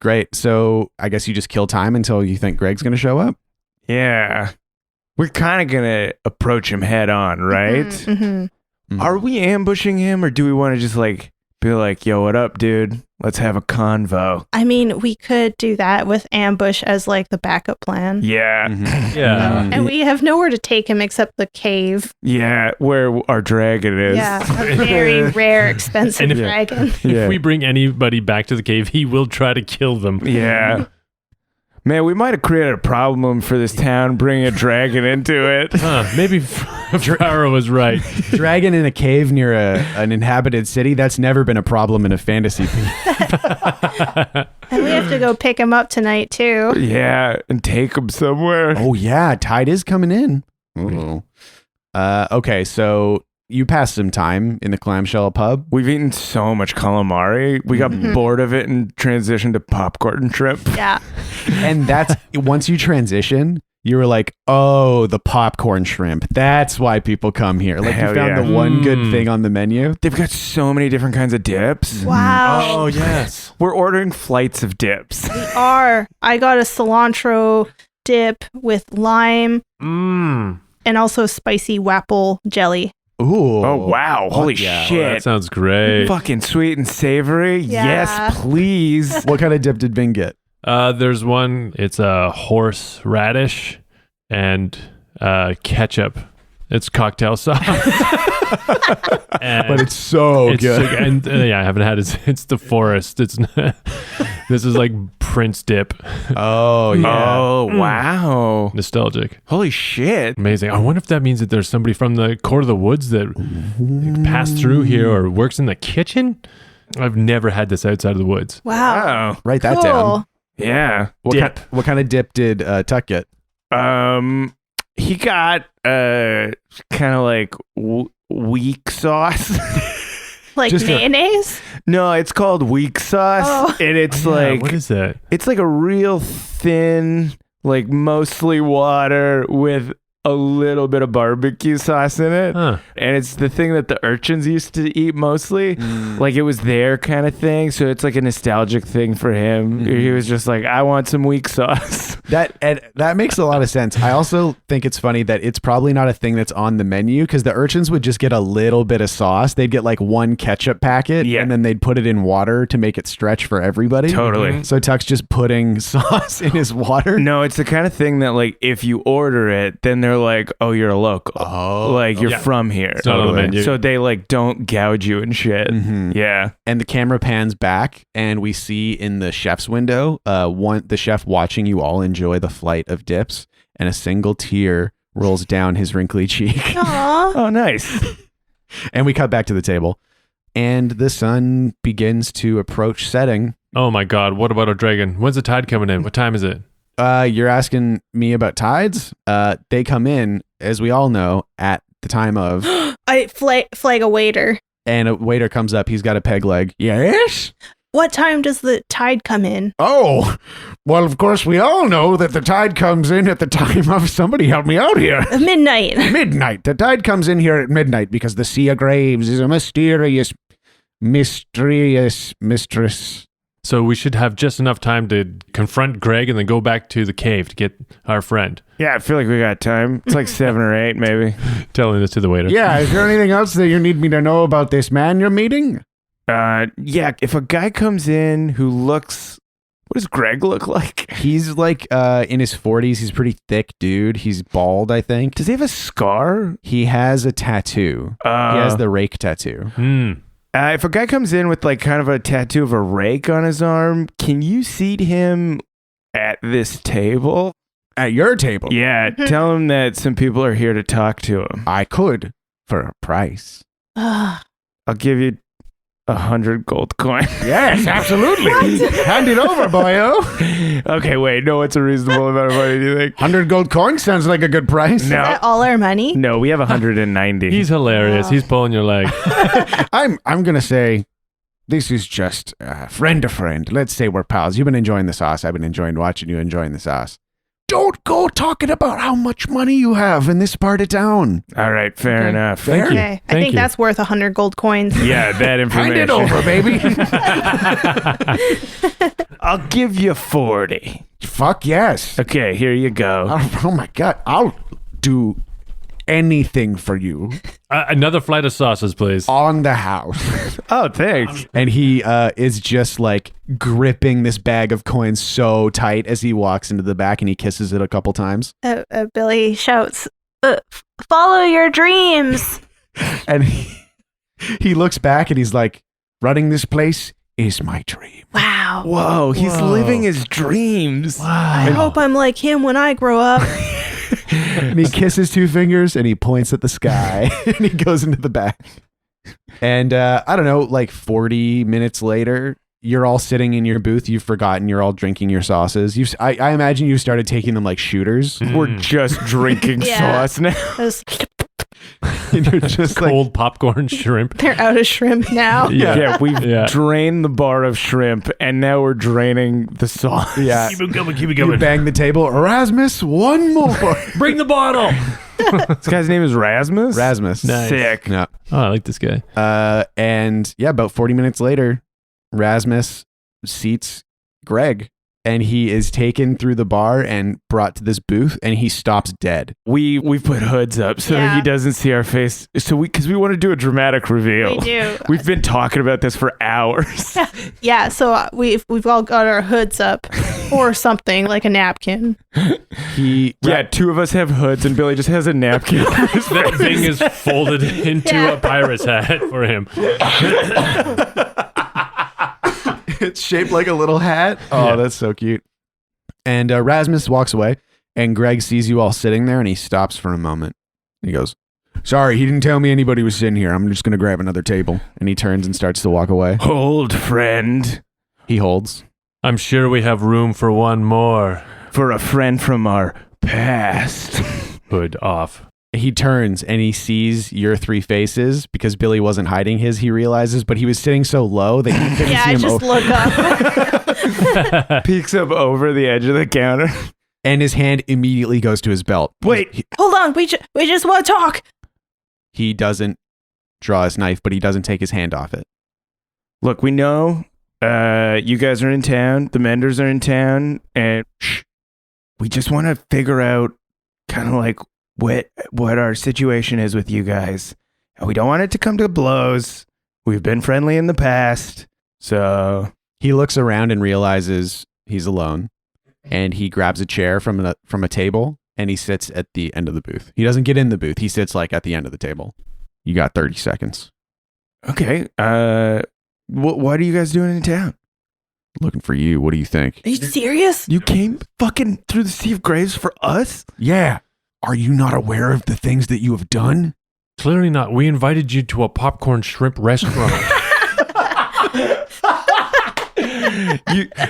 Great. So I guess you just kill time until you think Greg's going to show up. Yeah. We're kind of going to approach him head on, right? Mhm. Are we ambushing him, or do we want to just like be like, yo, what up, dude? Let's have a convo. I mean, we could do that with ambush as like the backup plan. Yeah. Yeah. And we have nowhere to take him except the cave. Yeah. Where our dragon is. Yeah, a very rare, expensive And if- dragon. Yeah. If we bring anybody back to the cave, he will try to kill them. Yeah. Man, we might have created a problem for this town bringing a dragon into it. Maybe Farah was right. Dragon in a cave near an inhabited city, that's never been a problem in a fantasy piece. And we have to go pick him up tonight too. Yeah, and take him somewhere. Oh, yeah. Tide is coming in. Ooh. Okay, so you passed some time in the Clamshell pub. We've eaten so much calamari. We got bored of it and transitioned to popcorn shrimp. Yeah. And that's once you transition, you were like, oh, the popcorn shrimp. That's why people come here. Like Hell you found yeah. the one good thing on the menu. They've got so many different kinds of dips. Wow. Oh, yes. We're ordering flights of dips. I got a cilantro dip with lime Mm. and also spicy wapple jelly. Ooh. Oh, wow. Holy yeah. Oh, shit. that sounds great. Fucking sweet and savory. Yeah. Yes, please. What kind of dip did Bing get? There's one, it's a horse radish and ketchup. It's cocktail sauce. But it's so good. And yeah, I haven't had it. It's the forest. It's this is like Prince dip. Oh, yeah. Oh, wow. Nostalgic. Holy shit. Amazing. I wonder if that means that there's somebody from the court of the woods that passed through here or works in the kitchen. I've never had this outside of the woods. Wow. Wow. Write that down. Cool. Yeah. What kind of dip did Tuck get? He got kind of like weak sauce. Like Just a- mayonnaise? No, it's called weak sauce, Oh. and it's Yeah, like what is that? it's like a real thin, like mostly water with a little bit of barbecue sauce in it. Huh. And it's the thing that the urchins used to eat mostly. Like it was their kind of thing. So it's like a nostalgic thing for him. He was just like, I want some weak sauce. That makes a lot of sense. I also think it's funny that it's probably not a thing that's on the menu because the urchins would just get a little bit of sauce. They'd get like one ketchup packet Yeah. and then they'd put it in water to make it stretch for everybody. Totally. So Tuck's just putting sauce in his water. No, it's the kind of thing that like if you order it, then they're like, oh, you're a local. Oh. Like you're Yeah. from here. It's not on the menu. So they like don't gouge you and shit. Yeah. And the camera pans back and we see in the chef's window, the chef watching you all enjoy the flight of dips, and a single tear rolls down his wrinkly cheek. Aw. Oh, nice. And we cut back to the table, and the sun begins to approach setting. Oh my God. What about a dragon? When's the tide coming in? What time is it? You're asking me about tides? They come in, as we all know, at the time of, I flag a waiter. and a waiter comes up. He's got a peg leg. Yes? what time does the tide come in? Oh, well, of course, we all know that the tide comes in at the time of, somebody help me out here. Midnight. Midnight. The tide comes in here at midnight because the Sea of Graves is a mysterious mistress. So we should have just enough time to confront Greg and then go back to the cave to get our friend. Yeah, I feel like we got time. It's like 7 or 8, maybe. Telling this to the waiter. Yeah, is there anything else that you need me to know about this man you're meeting? Yeah, if a guy comes in who looks... What does Greg look like? He's like in his 40s. He's a pretty thick dude. He's bald, I think. Does he have a scar? He has a tattoo. He has the rake tattoo. If a guy comes in with like kind of a tattoo of a rake on his arm, can you seat him at this table? At your table? Yeah, tell him that some people are here to talk to him. I could, for a price. I'll give you 100 gold coins. Yes, absolutely. Hand it over, boyo. Okay, wait. No, what's a reasonable amount of money, do you think? 100 gold coins sounds like a good price. Is that all our money? No, we have 190. He's hilarious. He's pulling your leg. I'm going to say this is just friend to friend. Let's say we're pals. You've been enjoying the sauce. I've been enjoying watching you enjoying the sauce. Don't go talking about how much money you have in this part of town. All right, fair enough. Fair? Okay, I think that's worth 100 gold coins. Yeah, that information. Hand it over, baby. I'll give you 40. Fuck yes. Okay, here you go. Oh my God. I'll do anything for you. Another flight of sauces, please. On the house. Oh, thanks. And he is just like gripping this bag of coins so tight as he walks into the back and he kisses it a couple times. Billy shouts, follow your dreams. And he looks back and he's like, running this place is my dream. Wow. Whoa, he's living his dreams. I hope I'm like him when I grow up. And he kisses 2 fingers and he points at the sky and he goes into the back. And I don't know, like 40 minutes later, you're all sitting in your booth. You've forgotten you're all drinking your sauces. I imagine you started taking them like shooters. We're just drinking sauce now. And you're just like cold popcorn shrimp. They're out of shrimp now. Yeah, we've drained the bar of shrimp and now we're draining the sauce. Yeah. Keep it going. You bang the table. Rasmus, one more. Bring the bottle. This guy's name is Rasmus? Rasmus. Nice. Sick. Yeah. Oh, I like this guy. And yeah, about 40 minutes later, Rasmus seats Greg and he is taken through the bar and brought to this booth and he stops dead. We've put hoods up so he doesn't see our face. So because we want to do a dramatic reveal. We do. We've been talking about this for hours. Yeah, so we've all got our hoods up or something like a napkin. 2 of us have hoods and Billy just has a napkin. That thing is folded into a pirate's hat for him. It's shaped like a little hat. Oh, that's so cute. And Rasmus walks away and Greg sees you all sitting there and he stops for a moment. He goes, sorry, he didn't tell me anybody was sitting here. I'm just going to grab another table. And he turns and starts to walk away. Hold, friend. He holds. I'm sure we have room for one more. For a friend from our past. Hood off. He turns and he sees your 3 faces because Billy wasn't hiding his, he realizes, but he was sitting so low that he couldn't see him. Just look up. Peeks up over the edge of the counter. And his hand immediately goes to his belt. Wait. Hold on. We just want to talk. He doesn't draw his knife, but he doesn't take his hand off it. Look, we know you guys are in town. The Menders are in town. And we just want to figure out kind of like what our situation is with you guys. And we don't want it to come to blows. We've been friendly in the past. So he looks around and realizes he's alone. And he grabs a chair from a table and he sits at the end of the booth. He doesn't get in the booth. He sits like at the end of the table. You got 30 seconds. Okay. What are you guys doing in town? Looking for you. What do you think? Are you serious? You came fucking through the Sea of Graves for us? Yeah. Are you not aware of the things that you have done? Clearly not. We invited you to a popcorn shrimp restaurant.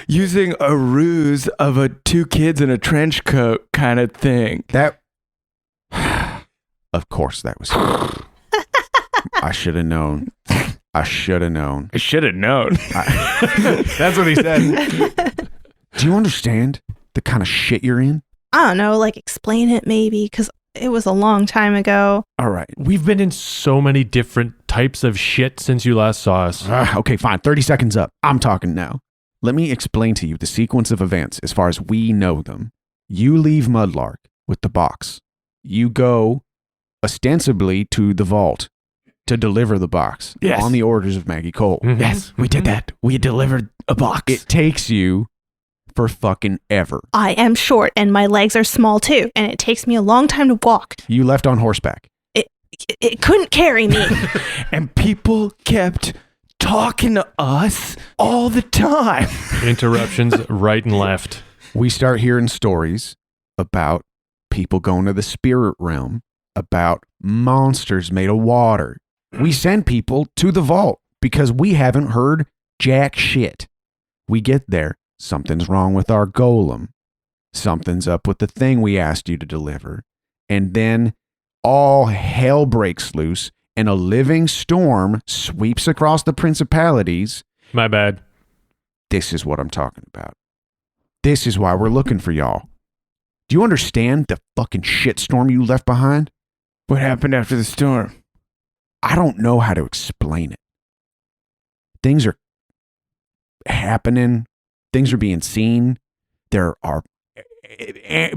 Using a ruse of 2 kids in a trench coat kind of thing. That, of course, that was. I should have known. I should have known. I should have known. That's what he said. Do you understand the kind of shit you're in? I don't know, like explain it maybe, because it was a long time ago. All right. We've been in so many different types of shit since you last saw us. Okay, fine. 30 seconds up. I'm talking now. Let me explain to you the sequence of events as far as we know them. You leave Mudlark with the box. You go ostensibly to the vault to deliver the box Yes. on the orders of Maggie Cole. Mhm. Yes, we did that. We delivered a box. It takes you for fucking ever. I am short and my legs are small too, and it takes me a long time to walk. You left on horseback. It couldn't carry me. And people kept talking to us all the time. Interruptions right and left. We start hearing stories about people going to the spirit realm, about monsters made of water. We send people to the vault because we haven't heard jack shit. We get there. Something's wrong with our golem. Something's up with the thing we asked you to deliver. And then all hell breaks loose and a living storm sweeps across the principalities. My bad. This is what I'm talking about. This is why we're looking for y'all. Do you understand the fucking shitstorm you left behind? What happened after the storm? I don't know how to explain it. Things are happening. Things are being seen. There are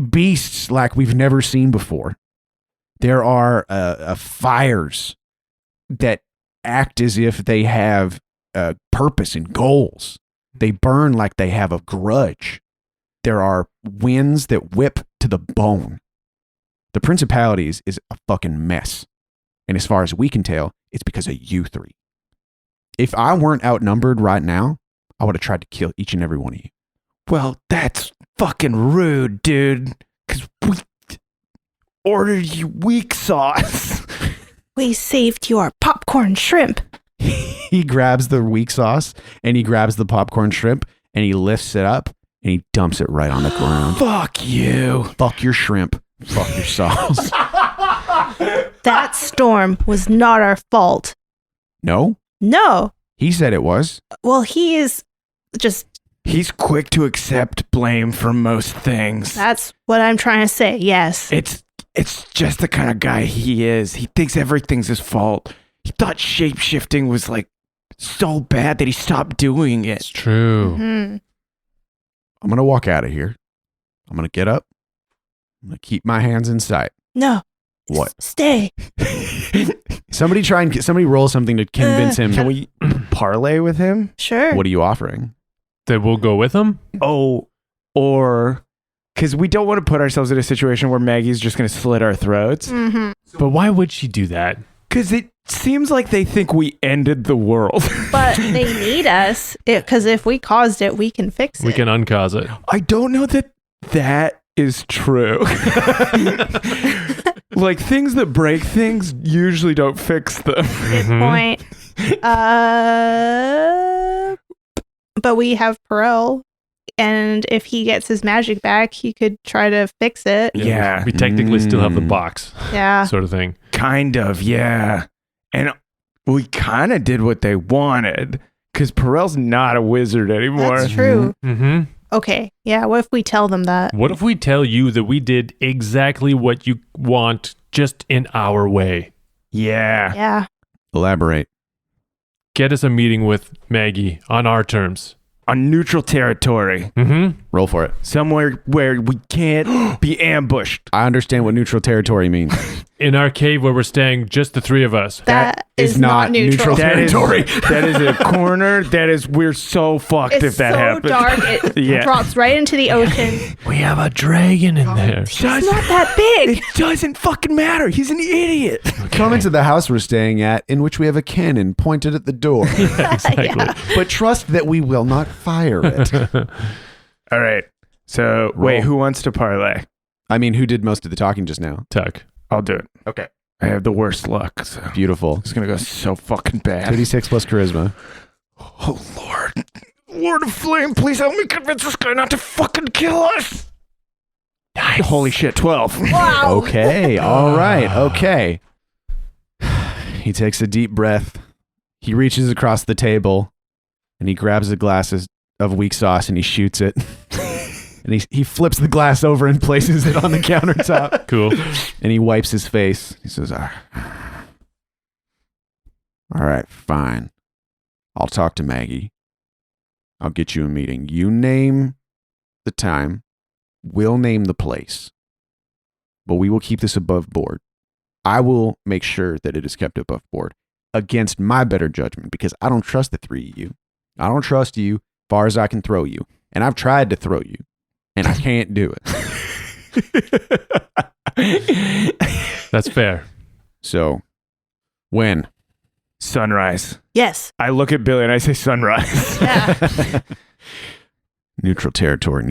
beasts like we've never seen before. There are fires that act as if they have purpose and goals. They burn like they have a grudge. There are winds that whip to the bone. The Principalities is a fucking mess. And as far as we can tell, it's because of you three. If I weren't outnumbered right now, I would have tried to kill each and every one of you. Well, that's fucking rude, dude. Because we ordered you weak sauce. We saved your popcorn shrimp. He grabs the weak sauce and he grabs the popcorn shrimp and he lifts it up and he dumps it right on the ground. Fuck you. Fuck your shrimp. Fuck your sauce. That storm was not our fault. No, No. he said it was. Well, he is just, He's quick to accept blame for most things. that's what I'm trying to say. Yes. It's just the kind of guy he is. He thinks everything's his fault. He thought shape-shifting was like so bad that he stopped doing It's it. true. Mhm. I'm going to walk out of here. I'm going to get up. I'm going to keep my hands in sight. No. What? Stay. Somebody roll something to convince him. Can we parlay with him? Sure. What are you offering? That we'll go with him? Oh, or because we don't want to put ourselves in a situation where Maggie's just going to slit our throats. Mm-hmm. But why would she do that? Because it seems like they think we ended the world. But they need us because if we caused it, we can fix it. We can uncause it. I don't know that that is true. Like things that break things usually don't fix them. Good Mhm. point. But we have Perel, and if he gets his magic back, he could try to fix it. Yeah. We technically still have the Mm. box, Yeah. sort of thing. Kind of, yeah. And we kind of did what they wanted because Perel's not a wizard anymore. That's true. Mm-hmm. Okay. Yeah. What if we tell them that? What if we tell you that we did exactly what you want, just in our way? Yeah. Yeah. Elaborate. Get us a meeting with Maggie on our terms. On neutral territory, Mm-hmm. Roll for it. somewhere where we can't be ambushed. I understand what neutral territory means. In our cave where we're staying, just the three of us. That is not neutral. That is, Territory. that is a corner. We're so fucked It's if that so happens. dark. It Yeah. drops right into the ocean. We have a dragon in there. It's not that big. It doesn't fucking matter. He's an idiot. Come into the house we're staying at, in which we have a cannon pointed at the door. Exactly. Yeah. But trust that we will not fire it. All right. So, wait, Roll. who wants to parlay? I mean, who did most of the talking just now? Tuck. I'll do it. Okay. I have the worst luck, so Beautiful. it's going to go so fucking bad. 2d6 plus charisma. Oh, Lord. Lord of Flame, please help me convince this guy not to fucking kill us. Nice. Holy shit, 12. Wow. Okay. All right. Okay. He takes a deep breath. He reaches across the table and he grabs a glass of weak sauce and he shoots it. And he flips the glass over and places it on the countertop. Cool. And he wipes his face. He says, all right, fine. I'll talk to Maggie. I'll get you a meeting. You name the time. We'll name the place. But we will keep this above board. I will make sure that it is kept above board against my better judgment because I don't trust the three of you. I don't trust you as far as I can throw you. And I've tried to throw you. And I can't do it. That's fair. So, when? Sunrise. Yes. I look at Billy and I say sunrise. Yeah. Neutral territory.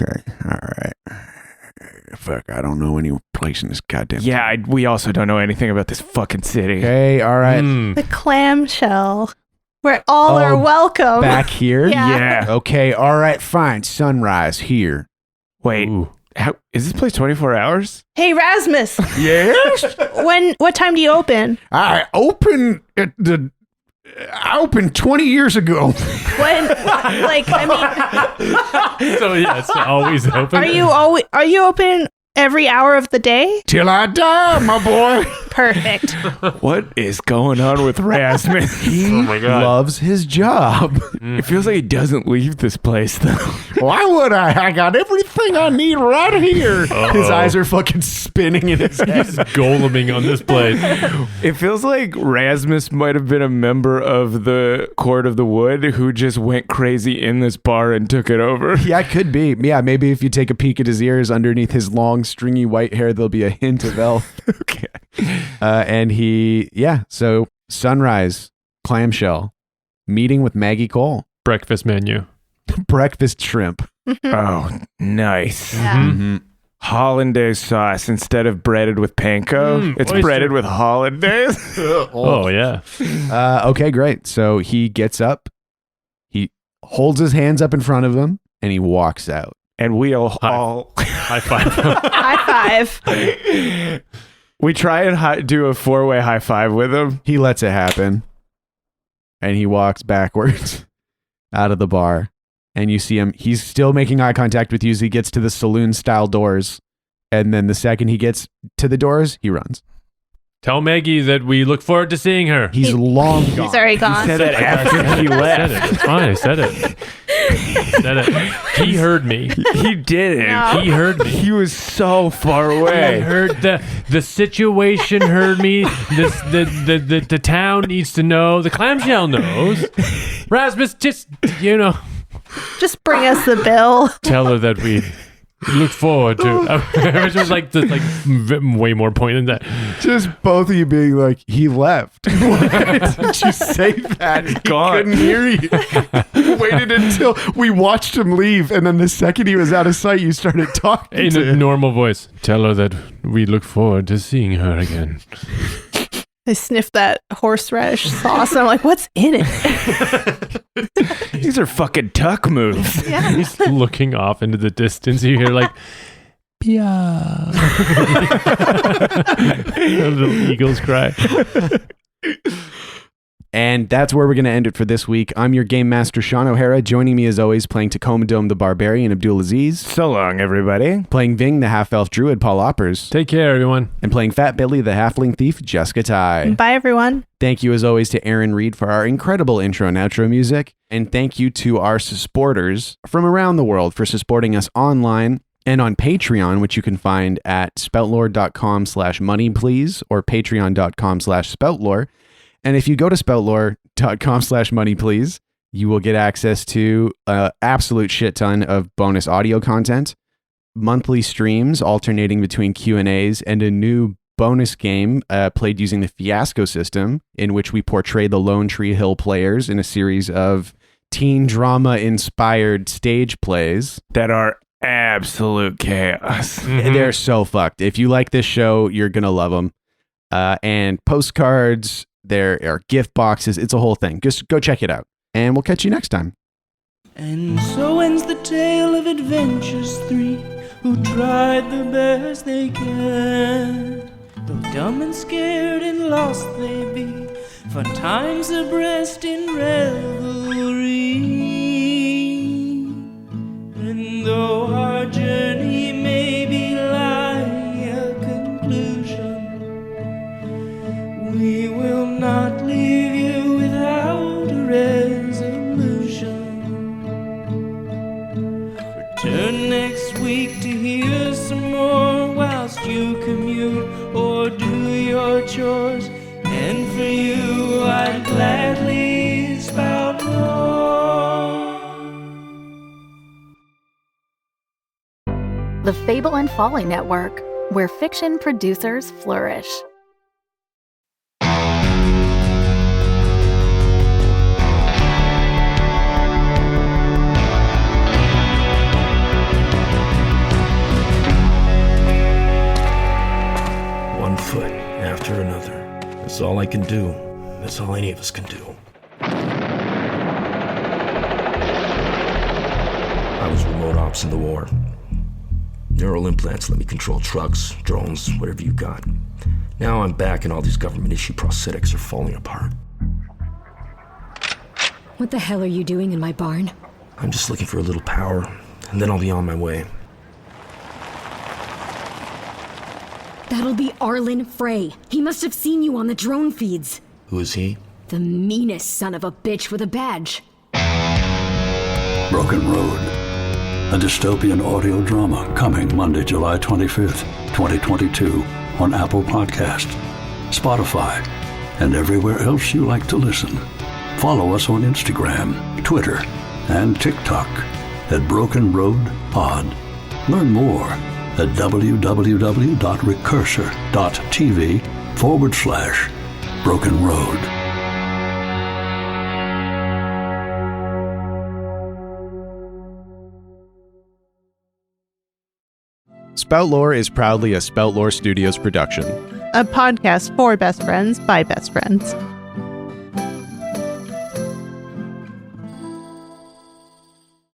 Okay, all right. Fuck, I don't know any place in this goddamn Yeah, we also don't know anything about this fucking city. Okay, all right. The clamshell. Where all are welcome. Back here? Yeah. Okay, all right, fine. Sunrise here. Wait, is this place 24 hours? Hey, Rasmus. Yes? What time do you open? I opened 20 years ago. When, like, I mean, So yeah, it's always open. are you open every hour of the day? Till I die, my boy. Perfect. What is going on with Rasmus? He Oh my God. loves his job. It feels like he doesn't leave this place, though. Why would I? I got everything I need right here. His eyes are fucking spinning in his head. He's goleming on this place. It feels like Rasmus might have been a member of the Court of the Wood who just went crazy in this bar and took it over. Yeah, it could be. Yeah, maybe if you take a peek at his ears underneath his long, stringy white hair, there'll be a hint of elf. Okay. So sunrise, clamshell, meeting with Maggie Cole, Breakfast menu. breakfast shrimp. Oh, nice. Yeah. Mm-hmm. Hollandaise sauce instead of breaded with panko. It's oyster. breaded with hollandaise. Oh yeah. Okay, great. So he gets up, he holds his hands up in front of him, and he walks out. And we'll all... High five. High five. We try and do a 4-way high five with him. He lets it happen, and he walks backwards out of the bar. And you see him, he's still making eye contact with you as he gets to the saloon-style doors. And then the second he gets to the doors, he runs. Tell Maggie that we look forward to seeing her. He's long gone. He's already gone. Said it after he I left. said it. It's fine. I said it. He heard me. He didn't. No. He heard me. He was so far I away. heard the situation. Heard me. The town needs to know. The clamshell knows. Rasmus, just Just bring us the bill. tell her that we look forward to. Which was like way more point than that. Just both of you being like, he left. Why did you say that? He couldn't hear you. You waited until we watched him leave, and then the second he was out of sight, you started talking In to a him. normal voice, tell her that we look forward to seeing her again. I sniffed that horseradish sauce and I'm like, what's in it? These are fucking tuck moves. Yeah. He's looking off into the distance. You hear like, Pia. Little eagles cry. And that's where we're going to end it for this week. I'm your game master, Shawn O'Hara. Joining me as always, playing Tacoma Dome the Barbarian, Abdul Aziz. So long, everybody. Playing Ving, the half-elf druid, Paul Oppers. Take care, everyone. And playing Fat Billy, the halfling thief, Jessica Ty. Bye, everyone. Thank you as always to Aaron Reed for our incredible intro and outro music. And thank you to our supporters from around the world for supporting us online and on Patreon, which you can find at spoutlore.com/moneyplease or patreon.com/spoutlore. And if you go to spoutlore.com/moneyplease, you will get access to an absolute shit ton of bonus audio content, monthly streams alternating between Q&As, and a new bonus game played using the Fiasco system, in which we portray the Lone Tree Hill players in a series of teen drama-inspired stage plays. That are absolute chaos. They're so fucked. If you like this show, you're going to love them. And postcards, there are gift boxes. It's a whole thing. Just go check it out. And we'll catch you next time. And so ends the tale of adventures three who tried the best they can. Though dumb and scared and lost they be, fun times abreast in revelry. And though our journey may be lying a conclusion, we will not leave you without a resolution. Return next week to hear some more whilst you commute or do your chores. And for you, I'd gladly spout lore. The Fable and Folly Network, where fiction producers flourish. One foot after another. That's all I can do. That's all any of us can do. I was remote ops in the war. Neural implants let me control trucks, drones, whatever you got. Now I'm back and all these government-issue prosthetics are falling apart. What the hell are you doing in my barn? I'm just looking for a little power, and then I'll be on my way. That'll be Arlen Frey. He must have seen you on the drone feeds. Who is he? The meanest son of a bitch with a badge. Broken Road, a dystopian audio drama coming Monday, July 25th, 2022 on Apple Podcast, Spotify, and everywhere else you like to listen. Follow us on Instagram, Twitter, and TikTok at Broken Road Pod. Learn more at www.recursor.tv/Broken Road. Spout Lore is proudly a Spout Lore Studios production. A podcast for best friends by best friends.